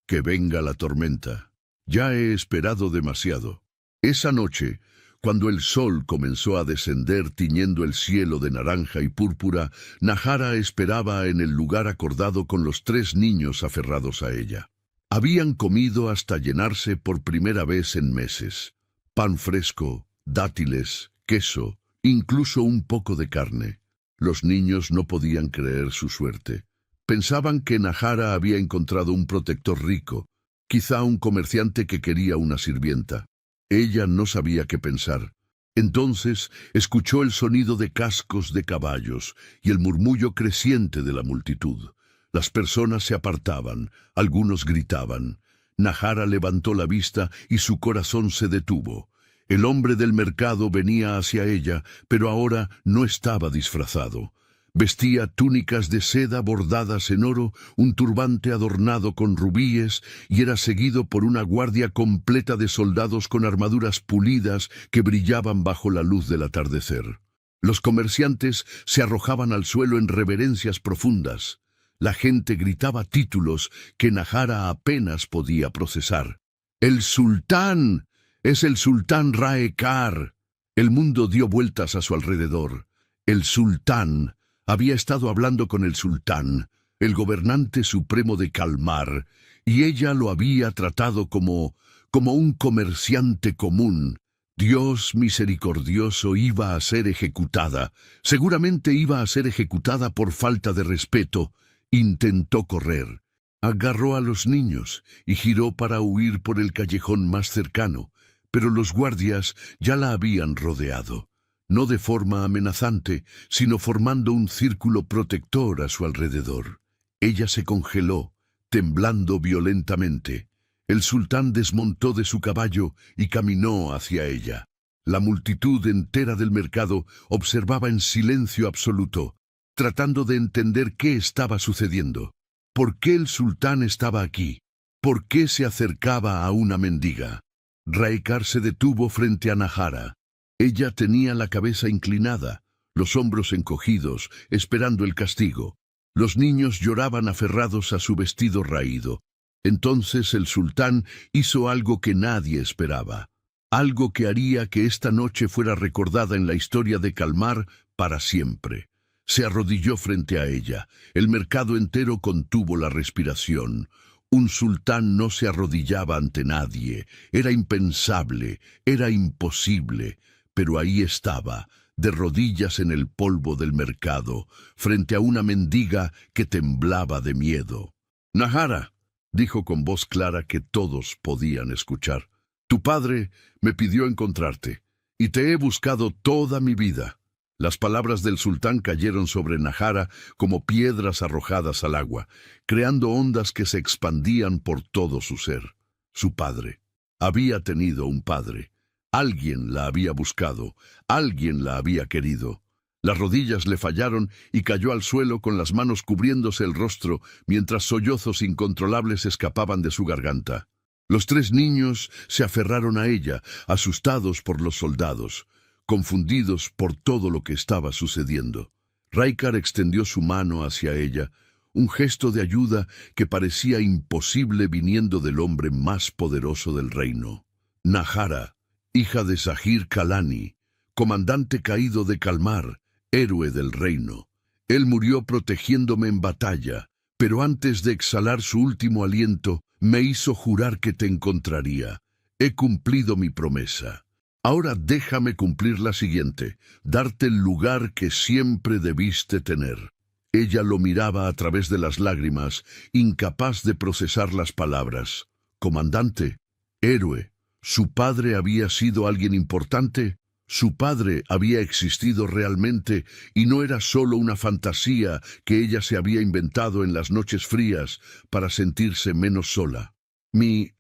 «Que venga la tormenta. Ya he esperado demasiado». Esa noche, cuando el sol comenzó a descender tiñendo el cielo de naranja y púrpura, Nahara esperaba en el lugar acordado con los 3 niños aferrados a ella. Habían comido hasta llenarse por primera vez en meses. Pan fresco, dátiles, queso, incluso un poco de carne. Los niños no podían creer su suerte. Pensaban que Nahara había encontrado un protector rico, quizá un comerciante que quería una sirvienta. Ella no sabía qué pensar. Entonces escuchó el sonido de cascos de caballos y el murmullo creciente de la multitud. Las personas se apartaban, algunos gritaban. Nahara levantó la vista y su corazón se detuvo. El hombre del mercado venía hacia ella, pero ahora no estaba disfrazado. Vestía túnicas de seda bordadas en oro, un turbante adornado con rubíes, y era seguido por una guardia completa de soldados con armaduras pulidas que brillaban bajo la luz del atardecer. Los comerciantes se arrojaban al suelo en reverencias profundas. La gente gritaba títulos que Nahara apenas podía procesar. ¡El sultán! ¡Es el sultán Raekar! El mundo dio vueltas a su alrededor. El sultán había estado hablando con el sultán, el gobernante supremo de Kalmar, y ella lo había tratado como un comerciante común. Dios misericordioso, iba a ser ejecutada. Seguramente iba a ser ejecutada por falta de respeto. Intentó correr. Agarró a los niños y giró para huir por el callejón más cercano, pero los guardias ya la habían rodeado, no de forma amenazante, sino formando un círculo protector a su alrededor. Ella se congeló, temblando violentamente. El sultán desmontó de su caballo y caminó hacia ella. La multitud entera del mercado observaba en silencio absoluto, tratando de entender qué estaba sucediendo. ¿Por qué el sultán estaba aquí? ¿Por qué se acercaba a una mendiga? Raekar se detuvo frente a Nahara. Ella tenía la cabeza inclinada, los hombros encogidos, esperando el castigo. Los niños lloraban aferrados a su vestido raído. Entonces el sultán hizo algo que nadie esperaba, algo que haría que esta noche fuera recordada en la historia de Kalmar para siempre. Se arrodilló frente a ella. El mercado entero contuvo la respiración. Un sultán no se arrodillaba ante nadie. Era impensable, era imposible. Pero ahí estaba, de rodillas en el polvo del mercado, frente a una mendiga que temblaba de miedo. «Nahara», dijo con voz clara que todos podían escuchar, «tu padre me pidió encontrarte, y te he buscado toda mi vida». Las palabras del sultán cayeron sobre Nahara como piedras arrojadas al agua, creando ondas que se expandían por todo su ser. Su padre. Había tenido un padre. Alguien la había buscado, alguien la había querido. Las rodillas le fallaron y cayó al suelo con las manos cubriéndose el rostro mientras sollozos incontrolables escapaban de su garganta. Los tres niños se aferraron a ella, asustados por los soldados, confundidos por todo lo que estaba sucediendo. Raekar extendió su mano hacia ella, un gesto de ayuda que parecía imposible viniendo del hombre más poderoso del reino. Nahara, hija de Zahir Kalani, comandante caído de Kalmar, héroe del reino. Él murió protegiéndome en batalla, pero antes de exhalar su último aliento, me hizo jurar que te encontraría. He cumplido mi promesa. Ahora déjame cumplir la siguiente, darte el lugar que siempre debiste tener. Ella lo miraba a través de las lágrimas, incapaz de procesar las palabras. Comandante, héroe, ¿su padre había sido alguien importante? Su padre había existido realmente y no era solo una fantasía que ella se había inventado en las noches frías para sentirse menos sola. Mi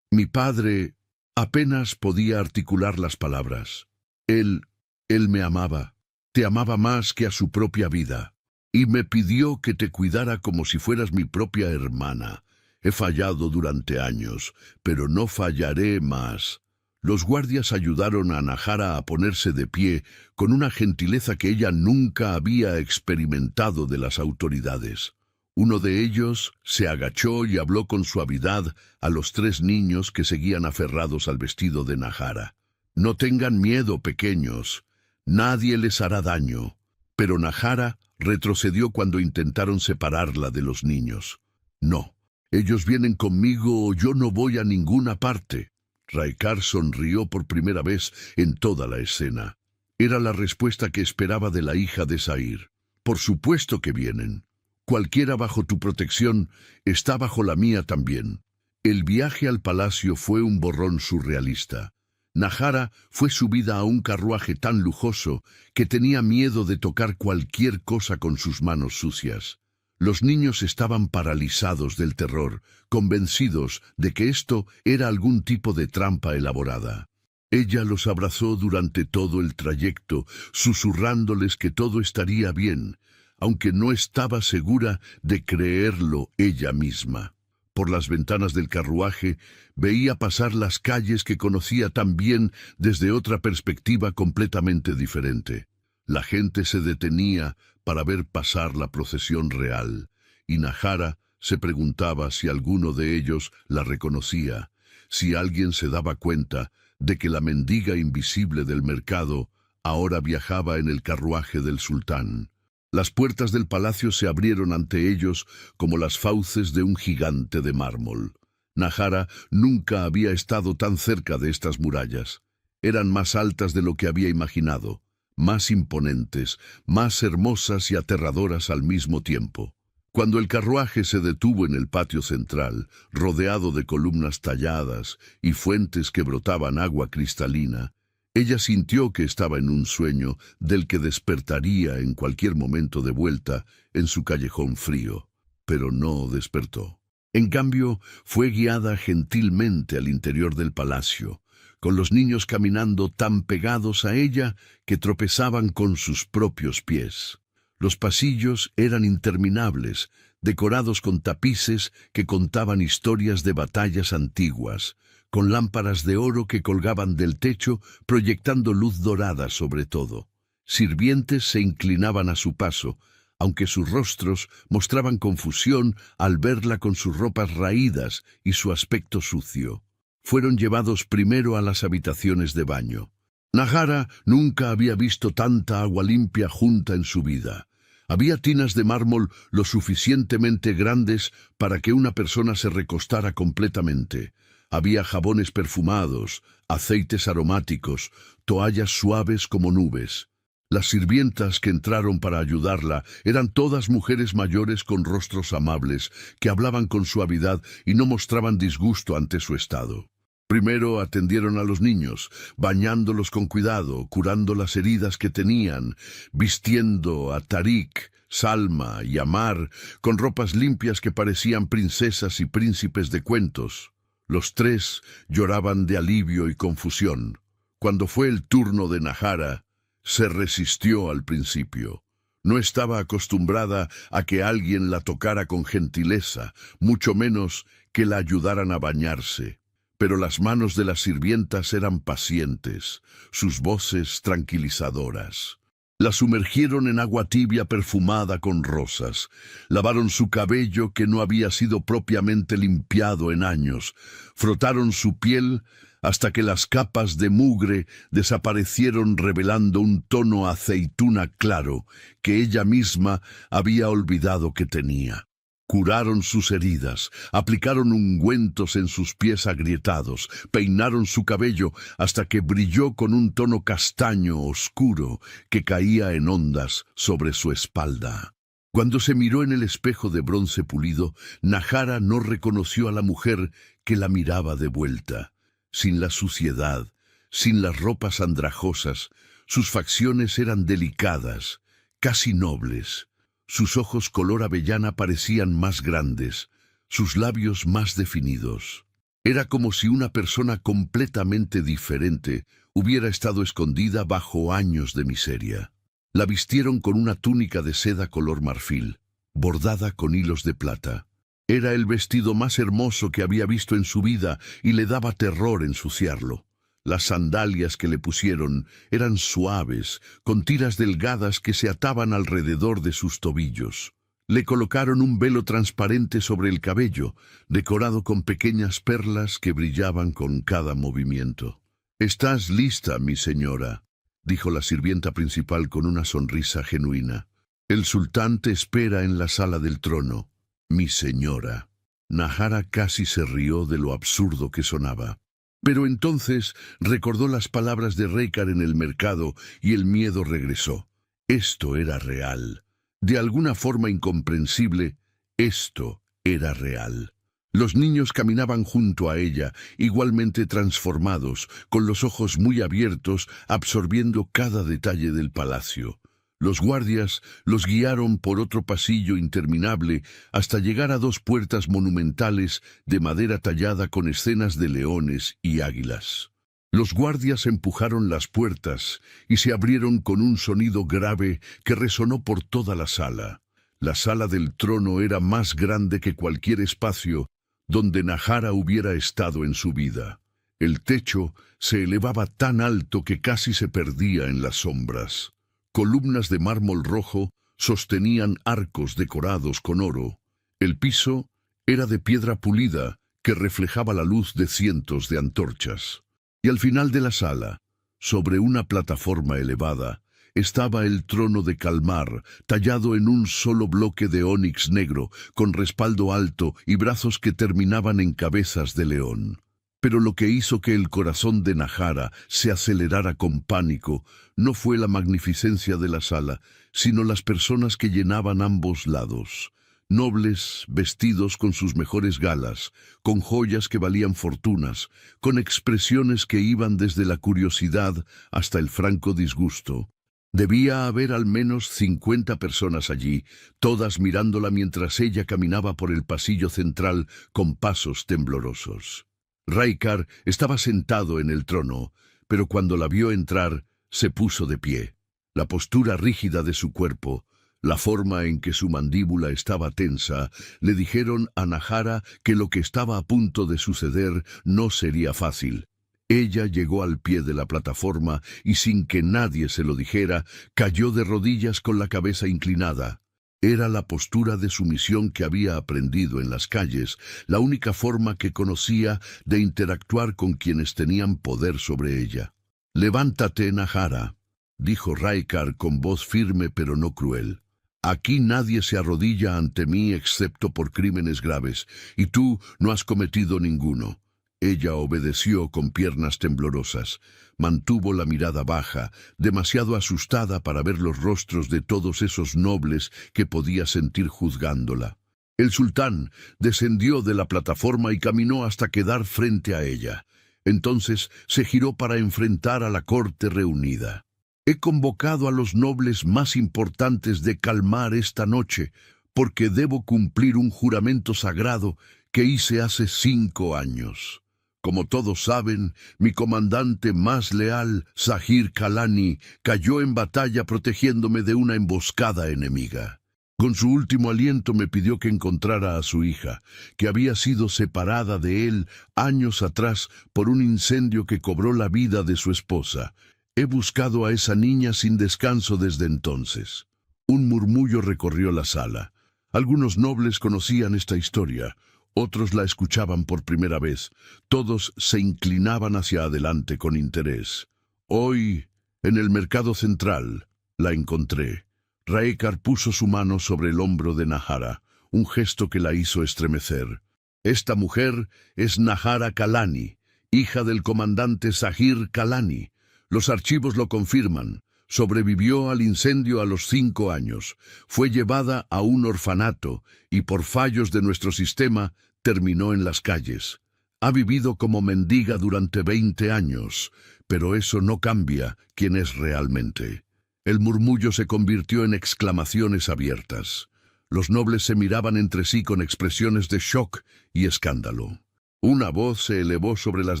padre apenas podía articular las palabras. Él me amaba, te amaba más que a su propia vida, y me pidió que te cuidara como si fueras mi propia hermana. He fallado durante años, pero no fallaré más. Los guardias ayudaron a Nahara a ponerse de pie con una gentileza que ella nunca había experimentado de las autoridades. Uno de ellos se agachó y habló con suavidad a los tres niños que seguían aferrados al vestido de Nahara. «No tengan miedo, pequeños. Nadie les hará daño». Pero Nahara retrocedió cuando intentaron separarla de los niños. «No, ellos vienen conmigo o yo no voy a ninguna parte». Raekar sonrió por primera vez en toda la escena. Era la respuesta que esperaba de la hija de Zahir. «Por supuesto que vienen. Cualquiera bajo tu protección está bajo la mía también». El viaje al palacio fue un borrón surrealista. Nahara fue subida a un carruaje tan lujoso que tenía miedo de tocar cualquier cosa con sus manos sucias. Los niños estaban paralizados del terror, convencidos de que esto era algún tipo de trampa elaborada. Ella los abrazó durante todo el trayecto, susurrándoles que todo estaría bien, aunque no estaba segura de creerlo ella misma. Por las ventanas del carruaje veía pasar las calles que conocía tan bien desde otra perspectiva completamente diferente. La gente se detenía para ver pasar la procesión real, y Nahara se preguntaba si alguno de ellos la reconocía, si alguien se daba cuenta de que la mendiga invisible del mercado ahora viajaba en el carruaje del sultán. Las puertas del palacio se abrieron ante ellos como las fauces de un gigante de mármol. Nahara nunca había estado tan cerca de estas murallas. Eran más altas de lo que había imaginado, más imponentes, más hermosas y aterradoras al mismo tiempo. Cuando el carruaje se detuvo en el patio central, rodeado de columnas talladas y fuentes que brotaban agua cristalina, ella sintió que estaba en un sueño del que despertaría en cualquier momento de vuelta en su callejón frío, pero no despertó. En cambio, fue guiada gentilmente al interior del palacio, con los niños caminando tan pegados a ella que tropezaban con sus propios pies. Los pasillos eran interminables, decorados con tapices que contaban historias de batallas antiguas, con lámparas de oro que colgaban del techo proyectando luz dorada sobre todo. Sirvientes se inclinaban a su paso, aunque sus rostros mostraban confusión al verla con sus ropas raídas y su aspecto sucio. Fueron llevados primero a las habitaciones de baño. Nahara nunca había visto tanta agua limpia junta en su vida. Había tinas de mármol lo suficientemente grandes para que una persona se recostara completamente. Había jabones perfumados, aceites aromáticos, toallas suaves como nubes. Las sirvientas que entraron para ayudarla eran todas mujeres mayores con rostros amables, que hablaban con suavidad y no mostraban disgusto ante su estado. Primero atendieron a los niños, bañándolos con cuidado, curando las heridas que tenían, vistiendo a Tarik, Salma y Amar con ropas limpias que parecían princesas y príncipes de cuentos. Los tres lloraban de alivio y confusión. Cuando fue el turno de Nahara, se resistió al principio. No estaba acostumbrada a que alguien la tocara con gentileza, mucho menos que la ayudaran a bañarse. Pero las manos de las sirvientas eran pacientes, sus voces tranquilizadoras. La sumergieron en agua tibia perfumada con rosas, lavaron su cabello que no había sido propiamente limpiado en años, frotaron su piel hasta que las capas de mugre desaparecieron revelando un tono aceituna claro que ella misma había olvidado que tenía. Curaron sus heridas, aplicaron ungüentos en sus pies agrietados, peinaron su cabello hasta que brilló con un tono castaño oscuro que caía en ondas sobre su espalda. Cuando se miró en el espejo de bronce pulido, Nahara no reconoció a la mujer que la miraba de vuelta. Sin la suciedad, sin las ropas andrajosas, sus facciones eran delicadas, casi nobles. Sus ojos color avellana parecían más grandes, sus labios más definidos. Era como si una persona completamente diferente hubiera estado escondida bajo años de miseria. La vistieron con una túnica de seda color marfil, bordada con hilos de plata. Era el vestido más hermoso que había visto en su vida y le daba terror ensuciarlo. Las sandalias que le pusieron eran suaves, con tiras delgadas que se ataban alrededor de sus tobillos. Le colocaron un velo transparente sobre el cabello, decorado con pequeñas perlas que brillaban con cada movimiento. «¿Estás lista, mi señora?», dijo la sirvienta principal con una sonrisa genuina. «El sultán te espera en la sala del trono, mi señora». Nahara casi se rió de lo absurdo que sonaba. Pero entonces recordó las palabras de Reykar en el mercado y el miedo regresó. Esto era real. De alguna forma incomprensible, esto era real. Los niños caminaban junto a ella, igualmente transformados, con los ojos muy abiertos, absorbiendo cada detalle del palacio. Los guardias los guiaron por otro pasillo interminable hasta llegar a 2 puertas monumentales de madera tallada con escenas de leones y águilas. Los guardias empujaron las puertas y se abrieron con un sonido grave que resonó por toda la sala. La sala del trono era más grande que cualquier espacio donde Nahara hubiera estado en su vida. El techo se elevaba tan alto que casi se perdía en las sombras. Columnas de mármol rojo sostenían arcos decorados con oro. El piso era de piedra pulida que reflejaba la luz de cientos de antorchas. Y al final de la sala, sobre una plataforma elevada, estaba el trono de Kalmar, tallado en un solo bloque de ónix negro, con respaldo alto y brazos que terminaban en cabezas de león. Pero lo que hizo que el corazón de Nahara se acelerara con pánico no fue la magnificencia de la sala, sino las personas que llenaban ambos lados. Nobles, vestidos con sus mejores galas, con joyas que valían fortunas, con expresiones que iban desde la curiosidad hasta el franco disgusto. Debía haber al menos 50 personas allí, todas mirándola mientras ella caminaba por el pasillo central con pasos temblorosos. Raikar estaba sentado en el trono, pero cuando la vio entrar, se puso de pie. La postura rígida de su cuerpo, la forma en que su mandíbula estaba tensa, le dijeron a Nahara que lo que estaba a punto de suceder no sería fácil. Ella llegó al pie de la plataforma y sin que nadie se lo dijera, cayó de rodillas con la cabeza inclinada. Era la postura de sumisión que había aprendido en las calles, la única forma que conocía de interactuar con quienes tenían poder sobre ella. «Levántate, Nahara», dijo Raikar con voz firme pero no cruel. «Aquí nadie se arrodilla ante mí excepto por crímenes graves, y tú no has cometido ninguno». Ella obedeció con piernas temblorosas. Mantuvo la mirada baja, demasiado asustada para ver los rostros de todos esos nobles que podía sentir juzgándola. El sultán descendió de la plataforma y caminó hasta quedar frente a ella. Entonces se giró para enfrentar a la corte reunida. «He convocado a los nobles más importantes de Kalmar esta noche, porque debo cumplir un juramento sagrado que hice hace 5 años. Como todos saben, mi comandante más leal, Zahir Kalani, cayó en batalla protegiéndome de una emboscada enemiga. Con su último aliento me pidió que encontrara a su hija, que había sido separada de él años atrás por un incendio que cobró la vida de su esposa. He buscado a esa niña sin descanso desde entonces». Un murmullo recorrió la sala. Algunos nobles conocían esta historia. Otros la escuchaban por primera vez. Todos se inclinaban hacia adelante con interés. «Hoy, en el mercado central, la encontré». Raikar puso su mano sobre el hombro de Nahara, un gesto que la hizo estremecer. «Esta mujer es Nahara Kalani, hija del comandante Zahir Kalani. Los archivos lo confirman. Sobrevivió al incendio a los 5 años. Fue llevada a un orfanato y por fallos de nuestro sistema terminó en las calles. Ha vivido como mendiga durante 20 años, pero eso no cambia quién es realmente». El murmullo se convirtió en exclamaciones abiertas. Los nobles se miraban entre sí con expresiones de shock y escándalo. Una voz se elevó sobre las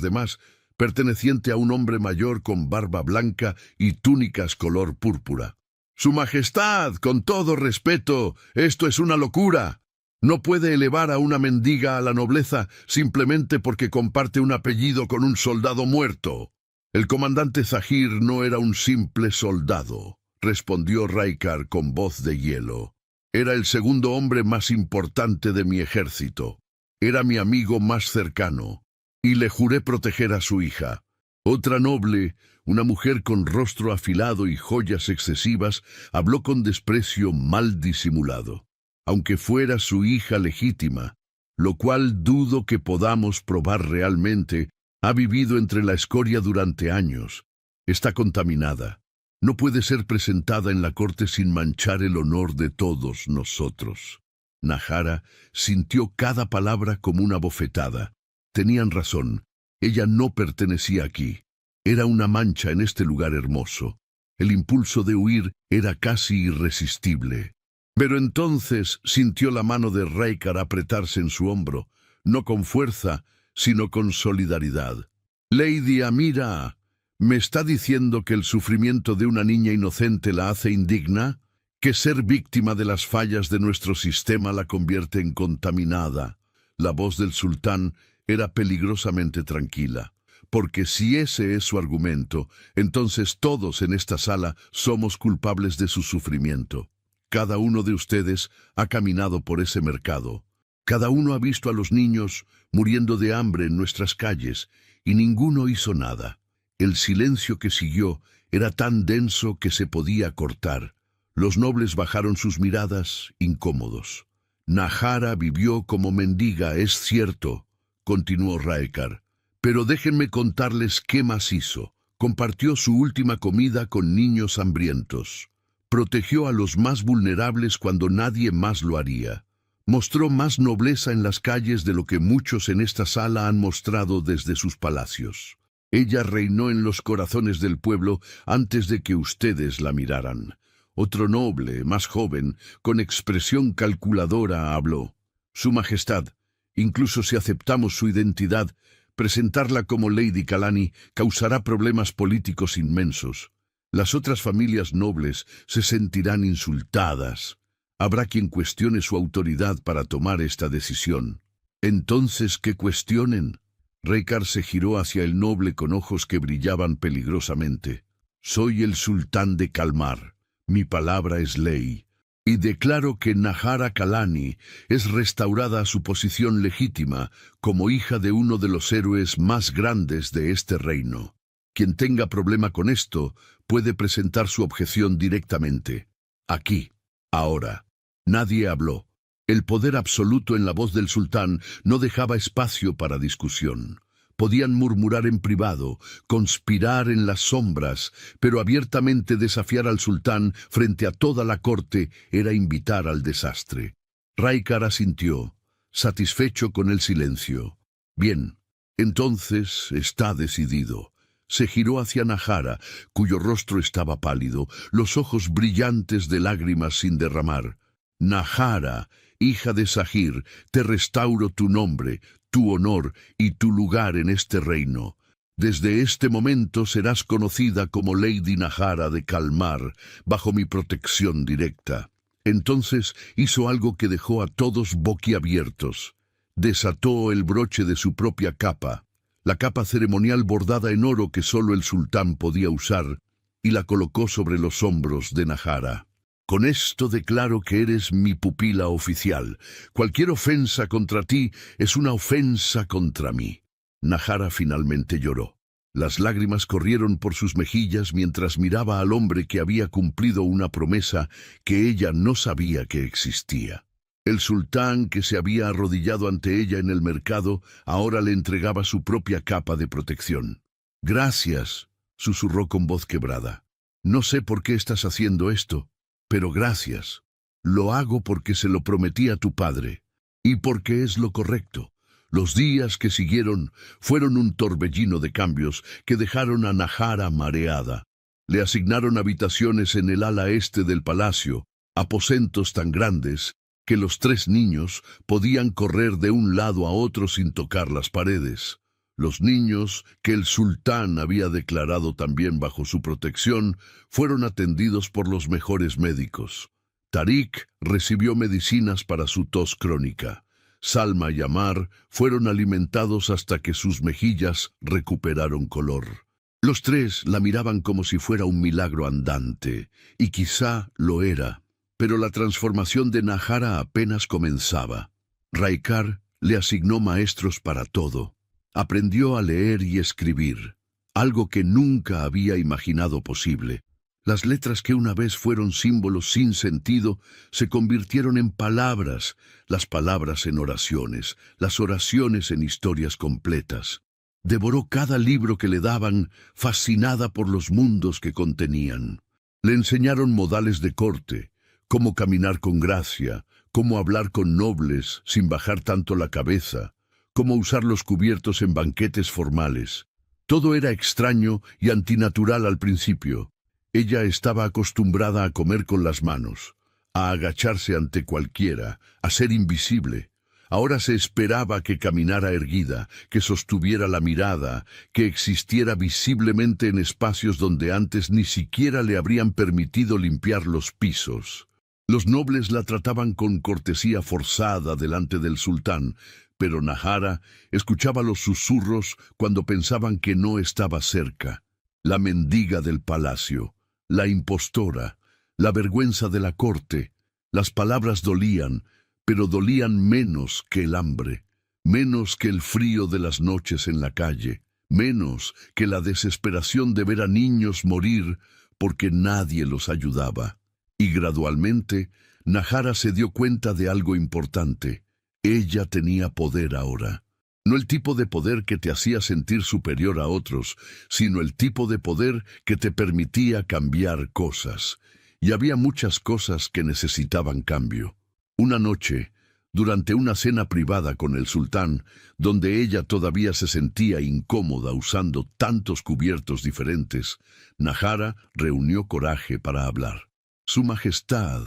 demás, perteneciente a un hombre mayor con barba blanca y túnicas color púrpura. «Su Majestad, con todo respeto, esto es una locura. No puede elevar a una mendiga a la nobleza simplemente porque comparte un apellido con un soldado muerto». «El comandante Zahir no era un simple soldado», respondió Raikar con voz de hielo. «Era el segundo hombre más importante de mi ejército. Era mi amigo más cercano. Y le juré proteger a su hija». Otra noble, una mujer con rostro afilado y joyas excesivas, habló con desprecio mal disimulado. «Aunque fuera su hija legítima, lo cual dudo que podamos probar realmente, ha vivido entre la escoria durante años. Está contaminada. No puede ser presentada en la corte sin manchar el honor de todos nosotros». Nahara sintió cada palabra como una bofetada. Tenían razón. Ella no pertenecía aquí. Era una mancha en este lugar hermoso. El impulso de huir era casi irresistible. Pero entonces sintió la mano de Raikar apretarse en su hombro, no con fuerza, sino con solidaridad. «Lady Amira, ¿me está diciendo que el sufrimiento de una niña inocente la hace indigna? ¿Que ser víctima de las fallas de nuestro sistema la convierte en contaminada?» La voz del sultán era peligrosamente tranquila. Porque si ese es su argumento, entonces todos en esta sala somos culpables de su sufrimiento. Cada uno de ustedes ha caminado por ese mercado. Cada uno ha visto a los niños muriendo de hambre en nuestras calles, y ninguno hizo nada. El silencio que siguió era tan denso que se podía cortar. Los nobles bajaron sus miradas, incómodos. «Nahara vivió como mendiga, es cierto», continuó Raikar. «Pero déjenme contarles qué más hizo. Compartió su última comida con niños hambrientos. Protegió a los más vulnerables cuando nadie más lo haría. Mostró más nobleza en las calles de lo que muchos en esta sala han mostrado desde sus palacios. Ella reinó en los corazones del pueblo antes de que ustedes la miraran». Otro noble, más joven, con expresión calculadora, habló. «Su Majestad, incluso si aceptamos su identidad, presentarla como Lady Kalani causará problemas políticos inmensos. Las otras familias nobles se sentirán insultadas. Habrá quien cuestione su autoridad para tomar esta decisión». «Entonces, ¿qué cuestionen?». Raikar se giró hacia el noble con ojos que brillaban peligrosamente. «Soy el sultán de Kalmar. Mi palabra es ley, y declaro que Nahara Kalani es restaurada a su posición legítima como hija de uno de los héroes más grandes de este reino. Quien tenga problema con esto puede presentar su objeción directamente. Aquí, ahora». Nadie habló. El poder absoluto en la voz del sultán no dejaba espacio para discusión. Podían murmurar en privado, conspirar en las sombras, pero abiertamente desafiar al sultán frente a toda la corte era invitar al desastre. Raikar asintió, satisfecho con el silencio. «Bien, entonces está decidido». Se giró hacia Nahara, cuyo rostro estaba pálido, los ojos brillantes de lágrimas sin derramar. «Nahara, hija de Sahir, te restauro tu nombre, tu honor y tu lugar en este reino. Desde este momento serás conocida como Lady Nahara de Kalmar, bajo mi protección directa». Entonces hizo algo que dejó a todos boquiabiertos. Desató el broche de su propia capa, la capa ceremonial bordada en oro que solo el sultán podía usar, y la colocó sobre los hombros de Nahara. «Con esto declaro que eres mi pupila oficial. Cualquier ofensa contra ti es una ofensa contra mí». Nahara finalmente lloró. Las lágrimas corrieron por sus mejillas mientras miraba al hombre que había cumplido una promesa que ella no sabía que existía. El sultán, que se había arrodillado ante ella en el mercado, ahora le entregaba su propia capa de protección. «Gracias», susurró con voz quebrada. «No sé por qué estás haciendo esto, pero gracias. Lo hago porque se lo prometí a tu padre, y porque es lo correcto». Los días que siguieron fueron un torbellino de cambios que dejaron a Nahara mareada. Le asignaron habitaciones en el ala este del palacio, aposentos tan grandes que los 3 niños podían correr de un lado a otro sin tocar las paredes. Los niños, que el sultán había declarado también bajo su protección, fueron atendidos por los mejores médicos. Tariq recibió medicinas para su tos crónica. Salma y Amar fueron alimentados hasta que sus mejillas recuperaron color. Los 3 la miraban como si fuera un milagro andante, y quizá lo era, pero la transformación de Nahara apenas comenzaba. Raikar le asignó maestros para todo. Aprendió a leer y escribir, algo que nunca había imaginado posible. Las letras que una vez fueron símbolos sin sentido se convirtieron en palabras, las palabras en oraciones, las oraciones en historias completas. Devoró cada libro que le daban, fascinada por los mundos que contenían. Le enseñaron modales de corte, cómo caminar con gracia, cómo hablar con nobles sin bajar tanto la cabeza, cómo usar los cubiertos en banquetes formales. Todo era extraño y antinatural al principio. Ella estaba acostumbrada a comer con las manos, a agacharse ante cualquiera, a ser invisible. Ahora se esperaba que caminara erguida, que sostuviera la mirada, que existiera visiblemente en espacios donde antes ni siquiera le habrían permitido limpiar los pisos. Los nobles la trataban con cortesía forzada delante del sultán, pero Nahara escuchaba los susurros cuando pensaban que no estaba cerca. La mendiga del palacio, la impostora, la vergüenza de la corte. Las palabras dolían, pero dolían menos que el hambre, menos que el frío de las noches en la calle, menos que la desesperación de ver a niños morir porque nadie los ayudaba. Y gradualmente, Nahara se dio cuenta de algo importante. Ella tenía poder ahora. No el tipo de poder que te hacía sentir superior a otros, sino el tipo de poder que te permitía cambiar cosas. Y había muchas cosas que necesitaban cambio. Una noche, durante una cena privada con el sultán, donde ella todavía se sentía incómoda usando tantos cubiertos diferentes, Nahara reunió coraje para hablar. Su Majestad,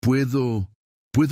¿puedo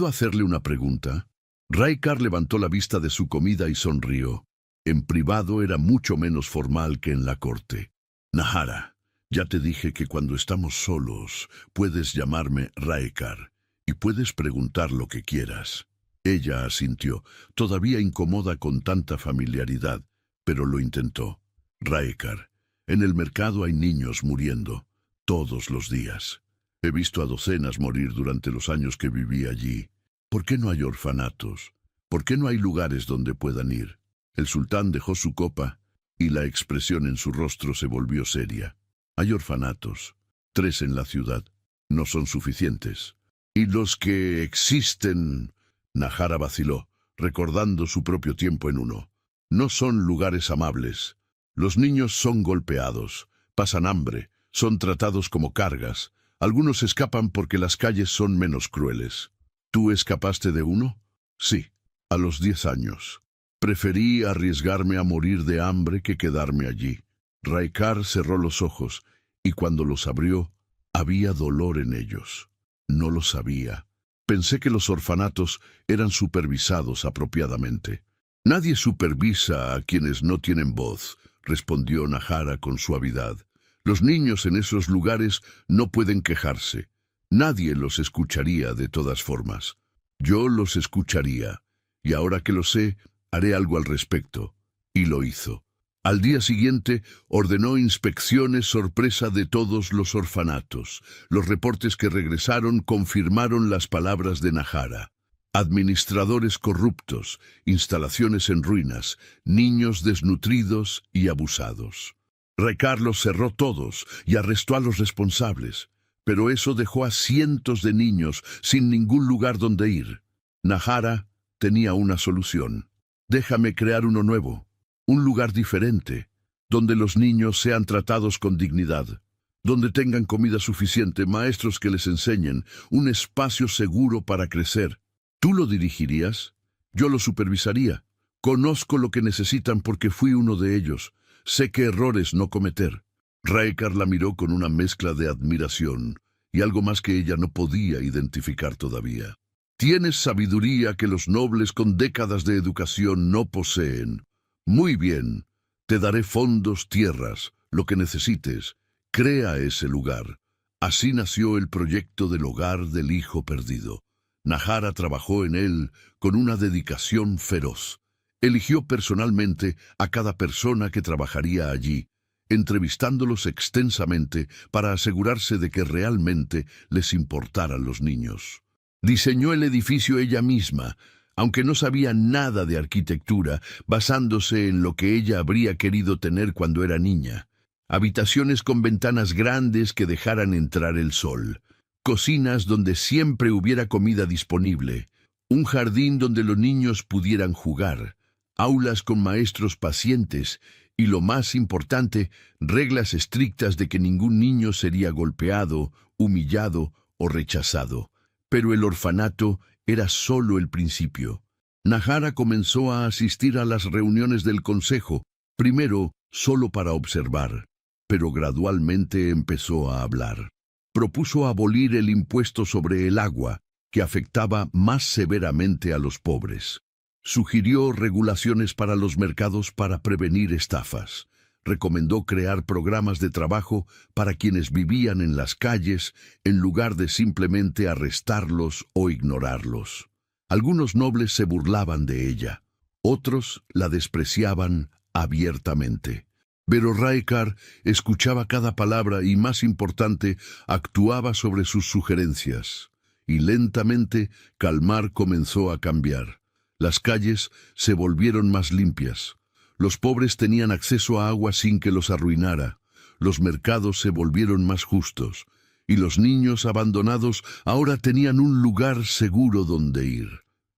hacerle una pregunta? Raikar levantó la vista de su comida y sonrió. En privado era mucho menos formal que en la corte. Nahara, ya te dije que cuando estamos solos puedes llamarme Raikar y puedes preguntar lo que quieras. Ella asintió, todavía incómoda con tanta familiaridad, pero lo intentó. Raikar, en el mercado hay niños muriendo, todos los días. He visto a docenas morir durante los años que viví allí. ¿Por qué no hay orfanatos? ¿Por qué no hay lugares donde puedan ir? El sultán dejó su copa y la expresión en su rostro se volvió seria. Hay orfanatos, 3 en la ciudad. No son suficientes. Y los que existen, Nahara vaciló, recordando su propio tiempo en uno. No son lugares amables. Los niños son golpeados, pasan hambre, son tratados como cargas. Algunos escapan porque las calles son menos crueles. ¿Tú escapaste de uno? Sí, a los 10 años. Preferí arriesgarme a morir de hambre que quedarme allí. Raikar cerró los ojos, y cuando los abrió, había dolor en ellos. No lo sabía. Pensé que los orfanatos eran supervisados apropiadamente. Nadie supervisa a quienes no tienen voz, respondió Nahara con suavidad. Los niños en esos lugares no pueden quejarse. Nadie los escucharía de todas formas. Yo los escucharía, y ahora que lo sé, haré algo al respecto. Y lo hizo. Al día siguiente ordenó inspecciones sorpresa de todos los orfanatos. Los reportes que regresaron confirmaron las palabras de Nahara. Administradores corruptos, instalaciones en ruinas, niños desnutridos y abusados. Raikar los cerró todos y arrestó a los responsables. Pero eso dejó a cientos de niños sin ningún lugar donde ir. Nahara tenía una solución. Déjame crear uno nuevo, un lugar diferente, donde los niños sean tratados con dignidad, donde tengan comida suficiente, maestros que les enseñen, un espacio seguro para crecer. ¿Tú lo dirigirías? Yo lo supervisaría. Conozco lo que necesitan porque fui uno de ellos. Sé qué errores no cometer. Raikar la miró con una mezcla de admiración y algo más que ella no podía identificar todavía. Tienes sabiduría que los nobles con décadas de educación no poseen. Muy bien, te daré fondos, tierras, lo que necesites. Crea ese lugar. Así nació el proyecto del hogar del hijo perdido. Nahara trabajó en él con una dedicación feroz. Eligió personalmente a cada persona que trabajaría allí, entrevistándolos extensamente para asegurarse de que realmente les importaran los niños. Diseñó el edificio ella misma, aunque no sabía nada de arquitectura, basándose en lo que ella habría querido tener cuando era niña. Habitaciones con ventanas grandes que dejaran entrar el sol, cocinas donde siempre hubiera comida disponible, un jardín donde los niños pudieran jugar, aulas con maestros pacientes y, lo más importante, reglas estrictas de que ningún niño sería golpeado, humillado o rechazado. Pero el orfanato era solo el principio. Nahara comenzó a asistir a las reuniones del consejo, primero solo para observar. pero gradualmente empezó a hablar. Propuso abolir el impuesto sobre el agua, que afectaba más severamente a los pobres. Sugirió regulaciones para los mercados para prevenir estafas. Recomendó crear programas de trabajo para quienes vivían en las calles en lugar de simplemente arrestarlos o ignorarlos. Algunos nobles se burlaban de ella, otros la despreciaban abiertamente. Pero Raikar escuchaba cada palabra y, más importante, actuaba sobre sus sugerencias. Y lentamente Kalmar comenzó a cambiar. Las calles se volvieron más limpias. Los pobres tenían acceso a agua sin que los arruinara. Los mercados se volvieron más justos. Y los niños abandonados ahora tenían un lugar seguro donde ir.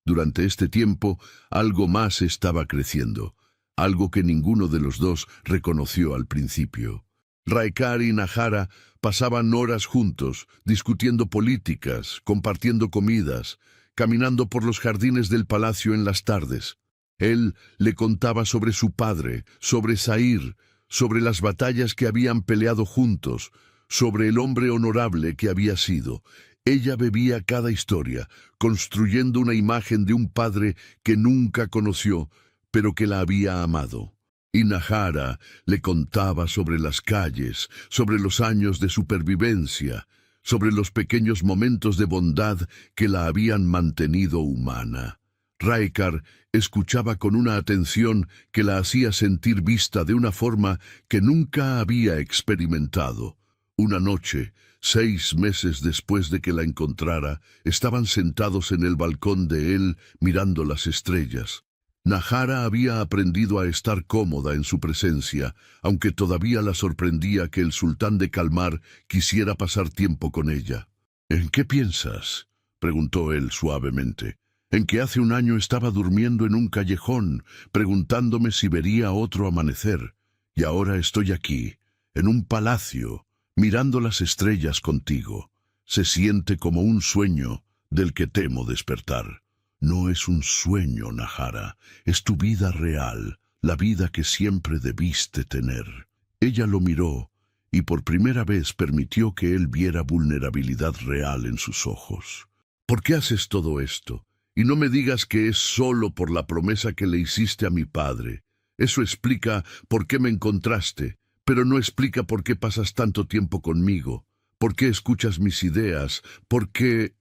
Durante este tiempo, algo más estaba creciendo. Algo que ninguno de los dos reconoció al principio. Raikar y Nahara pasaban horas juntos, discutiendo políticas, compartiendo comidas, caminando por los jardines del palacio en las tardes. Él le contaba sobre su padre, sobre Zair, sobre las batallas que habían peleado juntos, sobre el hombre honorable que había sido. Ella bebía cada historia, construyendo una imagen de un padre que nunca conoció, pero que la había amado. Y Nahara le contaba sobre las calles, sobre los años de supervivencia, sobre los pequeños momentos de bondad que la habían mantenido humana. Raikar escuchaba con una atención que la hacía sentir vista de una forma que nunca había experimentado. Una noche, 6 meses después de que la encontrara, estaban sentados en el balcón de él mirando las estrellas. Nahara había aprendido a estar cómoda en su presencia, aunque todavía la sorprendía que el sultán de Kalmar quisiera pasar tiempo con ella. «¿En qué piensas?», preguntó él suavemente. «En que hace un año estaba durmiendo en un callejón, preguntándome si vería otro amanecer. Y ahora estoy aquí, en un palacio, mirando las estrellas contigo. Se siente como un sueño del que temo despertar». «No es un sueño, Nahara, es tu vida real, la vida que siempre debiste tener». Ella lo miró y por primera vez permitió que él viera vulnerabilidad real en sus ojos. «¿Por qué haces todo esto? Y no me digas que es solo por la promesa que le hiciste a mi padre. Eso explica por qué me encontraste, pero no explica por qué pasas tanto tiempo conmigo, por qué escuchas mis ideas, por qué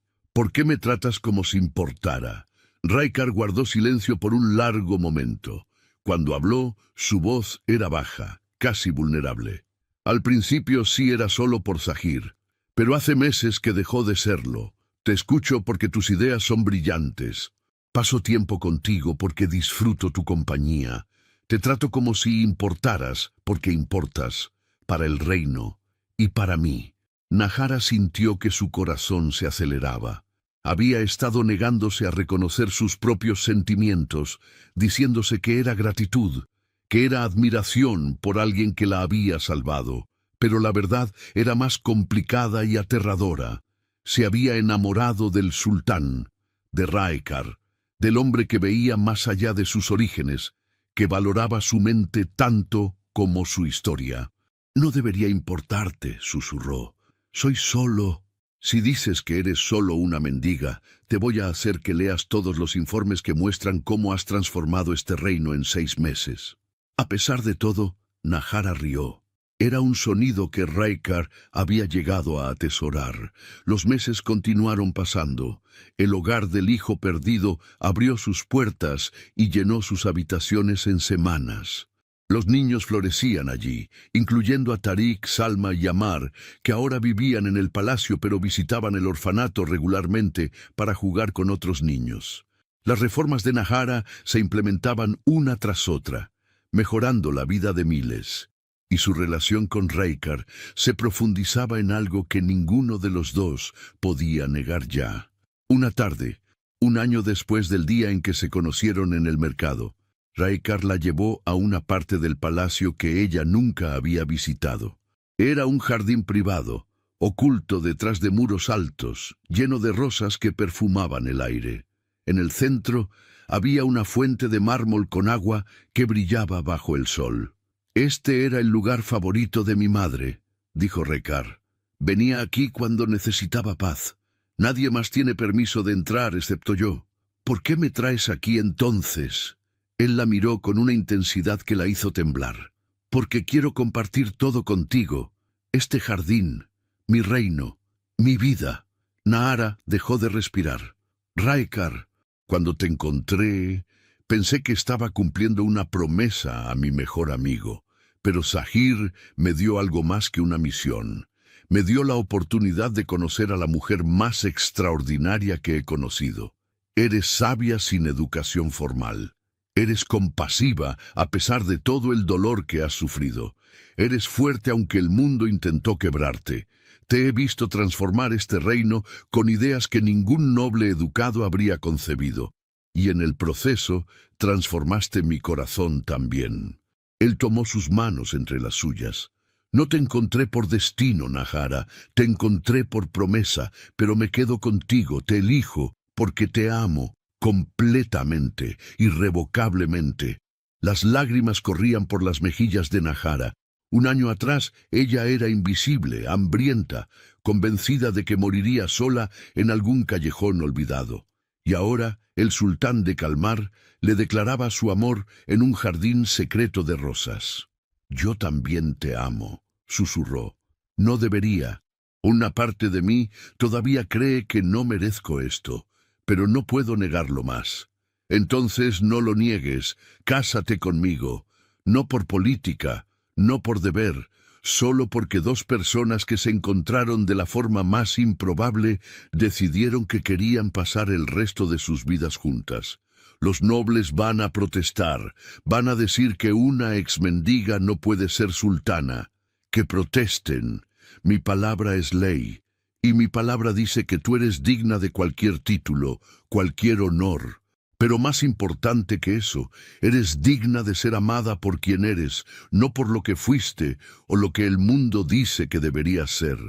me tratas como si importara». Raikar guardó silencio por un largo momento. Cuando habló, su voz era baja, casi vulnerable. «Al principio sí era solo por Zahir, pero hace meses que dejó de serlo. Te escucho porque tus ideas son brillantes. Paso tiempo contigo porque disfruto tu compañía. Te trato como si importaras, porque importas, para el reino y para mí». Nahara sintió que su corazón se aceleraba. Había estado negándose a reconocer sus propios sentimientos, diciéndose que era gratitud, que era admiración por alguien que la había salvado. Pero la verdad era más complicada y aterradora. Se había enamorado del sultán, de Raikar, del hombre que veía más allá de sus orígenes, que valoraba su mente tanto como su historia. «No debería importarte», susurró. «Soy solo...». «Si dices que eres solo una mendiga, te voy a hacer que leas todos los informes que muestran cómo has transformado este reino en 6 meses». A pesar de todo, Nahara rió. Era un sonido que Raikar había llegado a atesorar. Los meses continuaron pasando. El hogar del hijo perdido abrió sus puertas y llenó sus habitaciones en semanas. Los niños florecían allí, incluyendo a Tariq, Salma y Amar, que ahora vivían en el palacio pero visitaban el orfanato regularmente para jugar con otros niños. Las reformas de Nahara se implementaban una tras otra, mejorando la vida de miles. Y su relación con Raikar se profundizaba en algo que ninguno de los dos podía negar ya. Una tarde, un año después del día en que se conocieron en el mercado, Raikar la llevó a una parte del palacio que ella nunca había visitado. Era un jardín privado, oculto detrás de muros altos, lleno de rosas que perfumaban el aire. En el centro había una fuente de mármol con agua que brillaba bajo el sol. Este era el lugar favorito de mi madre, dijo Raikar. Venía aquí cuando necesitaba paz. Nadie más tiene permiso de entrar excepto yo. ¿Por qué me traes aquí entonces? Él la miró con una intensidad que la hizo temblar. Porque quiero compartir todo contigo. Este jardín, mi reino, mi vida. Nahara dejó de respirar. Raikar, cuando te encontré, pensé que estaba cumpliendo una promesa a mi mejor amigo. Pero Sahir me dio algo más que una misión. Me dio la oportunidad de conocer a la mujer más extraordinaria que he conocido. Eres sabia sin educación formal. Eres compasiva a pesar de todo el dolor que has sufrido. Eres fuerte aunque el mundo intentó quebrarte. Te he visto transformar este reino con ideas que ningún noble educado habría concebido. Y en el proceso transformaste mi corazón también. Él tomó sus manos entre las suyas. No te encontré por destino, Nahara, te encontré por promesa, pero me quedo contigo, te elijo, porque te amo, completamente, irrevocablemente. Las lágrimas corrían por las mejillas de Nahara. Un año atrás ella era invisible, hambrienta, convencida de que moriría sola en algún callejón olvidado. Y ahora el sultán de Kalmar le declaraba su amor en un jardín secreto de rosas. «Yo también te amo», susurró. «No debería. Una parte de mí todavía cree que no merezco esto, pero no puedo negarlo más. Entonces no lo niegues, cásate conmigo, no por política, no por deber, solo porque dos personas que se encontraron de la forma más improbable decidieron que querían pasar el resto de sus vidas juntas. Los nobles van a protestar, van a decir que una exmendiga no puede ser sultana. Que protesten. Mi palabra es ley, y mi palabra dice que tú eres digna de cualquier título, cualquier honor. Pero más importante que eso, eres digna de ser amada por quien eres, no por lo que fuiste o lo que el mundo dice que deberías ser».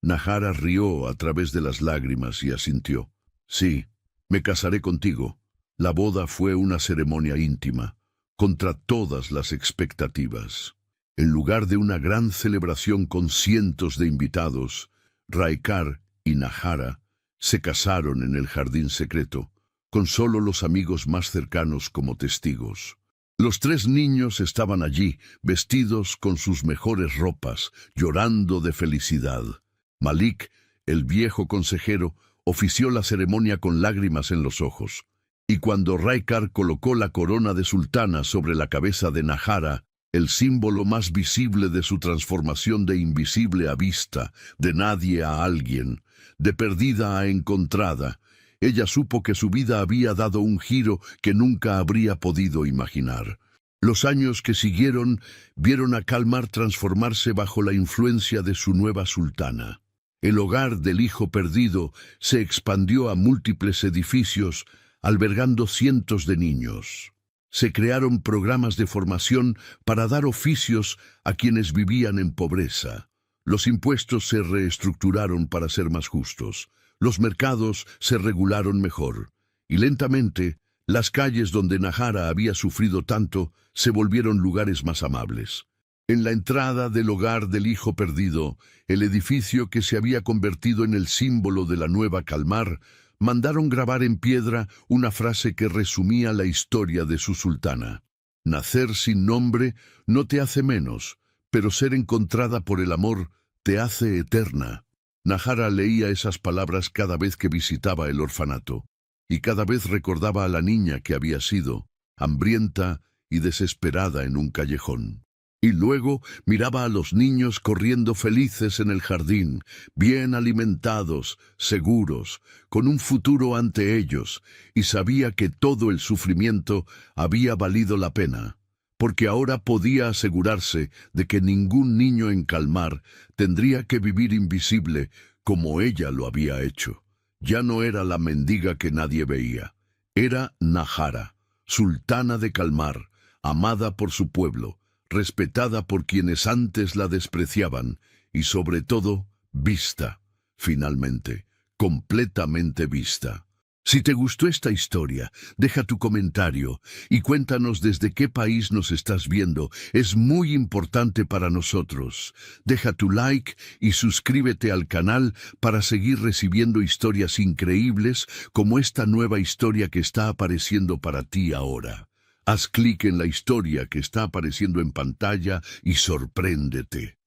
Nahara rió a través de las lágrimas y asintió. «Sí, me casaré contigo». La boda fue una ceremonia íntima, contra todas las expectativas. En lugar de una gran celebración con cientos de invitados, Raikar y Nahara se casaron en el jardín secreto, con solo los amigos más cercanos como testigos. Los tres niños estaban allí, vestidos con sus mejores ropas, llorando de felicidad. Malik, el viejo consejero, ofició la ceremonia con lágrimas en los ojos. Y cuando Raikar colocó la corona de sultana sobre la cabeza de Nahara, el símbolo más visible de su transformación de invisible a vista, de nadie a alguien, de perdida a encontrada, ella supo que su vida había dado un giro que nunca habría podido imaginar. Los años que siguieron vieron a Kalmar transformarse bajo la influencia de su nueva sultana. El hogar del hijo perdido se expandió a múltiples edificios, albergando cientos de niños. Se crearon programas de formación para dar oficios a quienes vivían en pobreza. Los impuestos se reestructuraron para ser más justos. Los mercados se regularon mejor. Y lentamente, las calles donde Nahara había sufrido tanto se volvieron lugares más amables. En la entrada del hogar del hijo perdido, el edificio que se había convertido en el símbolo de la nueva Kalmar, mandaron grabar en piedra una frase que resumía la historia de su sultana. Nacer sin nombre no te hace menos, pero ser encontrada por el amor te hace eterna. Nahara leía esas palabras cada vez que visitaba el orfanato, y cada vez recordaba a la niña que había sido, hambrienta y desesperada en un callejón. Y luego miraba a los niños corriendo felices en el jardín, bien alimentados, seguros, con un futuro ante ellos, y sabía que todo el sufrimiento había valido la pena, porque ahora podía asegurarse de que ningún niño en Kalmar tendría que vivir invisible como ella lo había hecho. Ya no era la mendiga que nadie veía, era Nahara, sultana de Kalmar, amada por su pueblo, respetada por quienes antes la despreciaban y sobre todo, vista, finalmente, completamente vista. Si te gustó esta historia, deja tu comentario y cuéntanos desde qué país nos estás viendo. Es muy importante para nosotros. Deja tu like y suscríbete al canal para seguir recibiendo historias increíbles como esta nueva historia que está apareciendo para ti ahora. Haz clic en la historia que está apareciendo en pantalla y sorpréndete.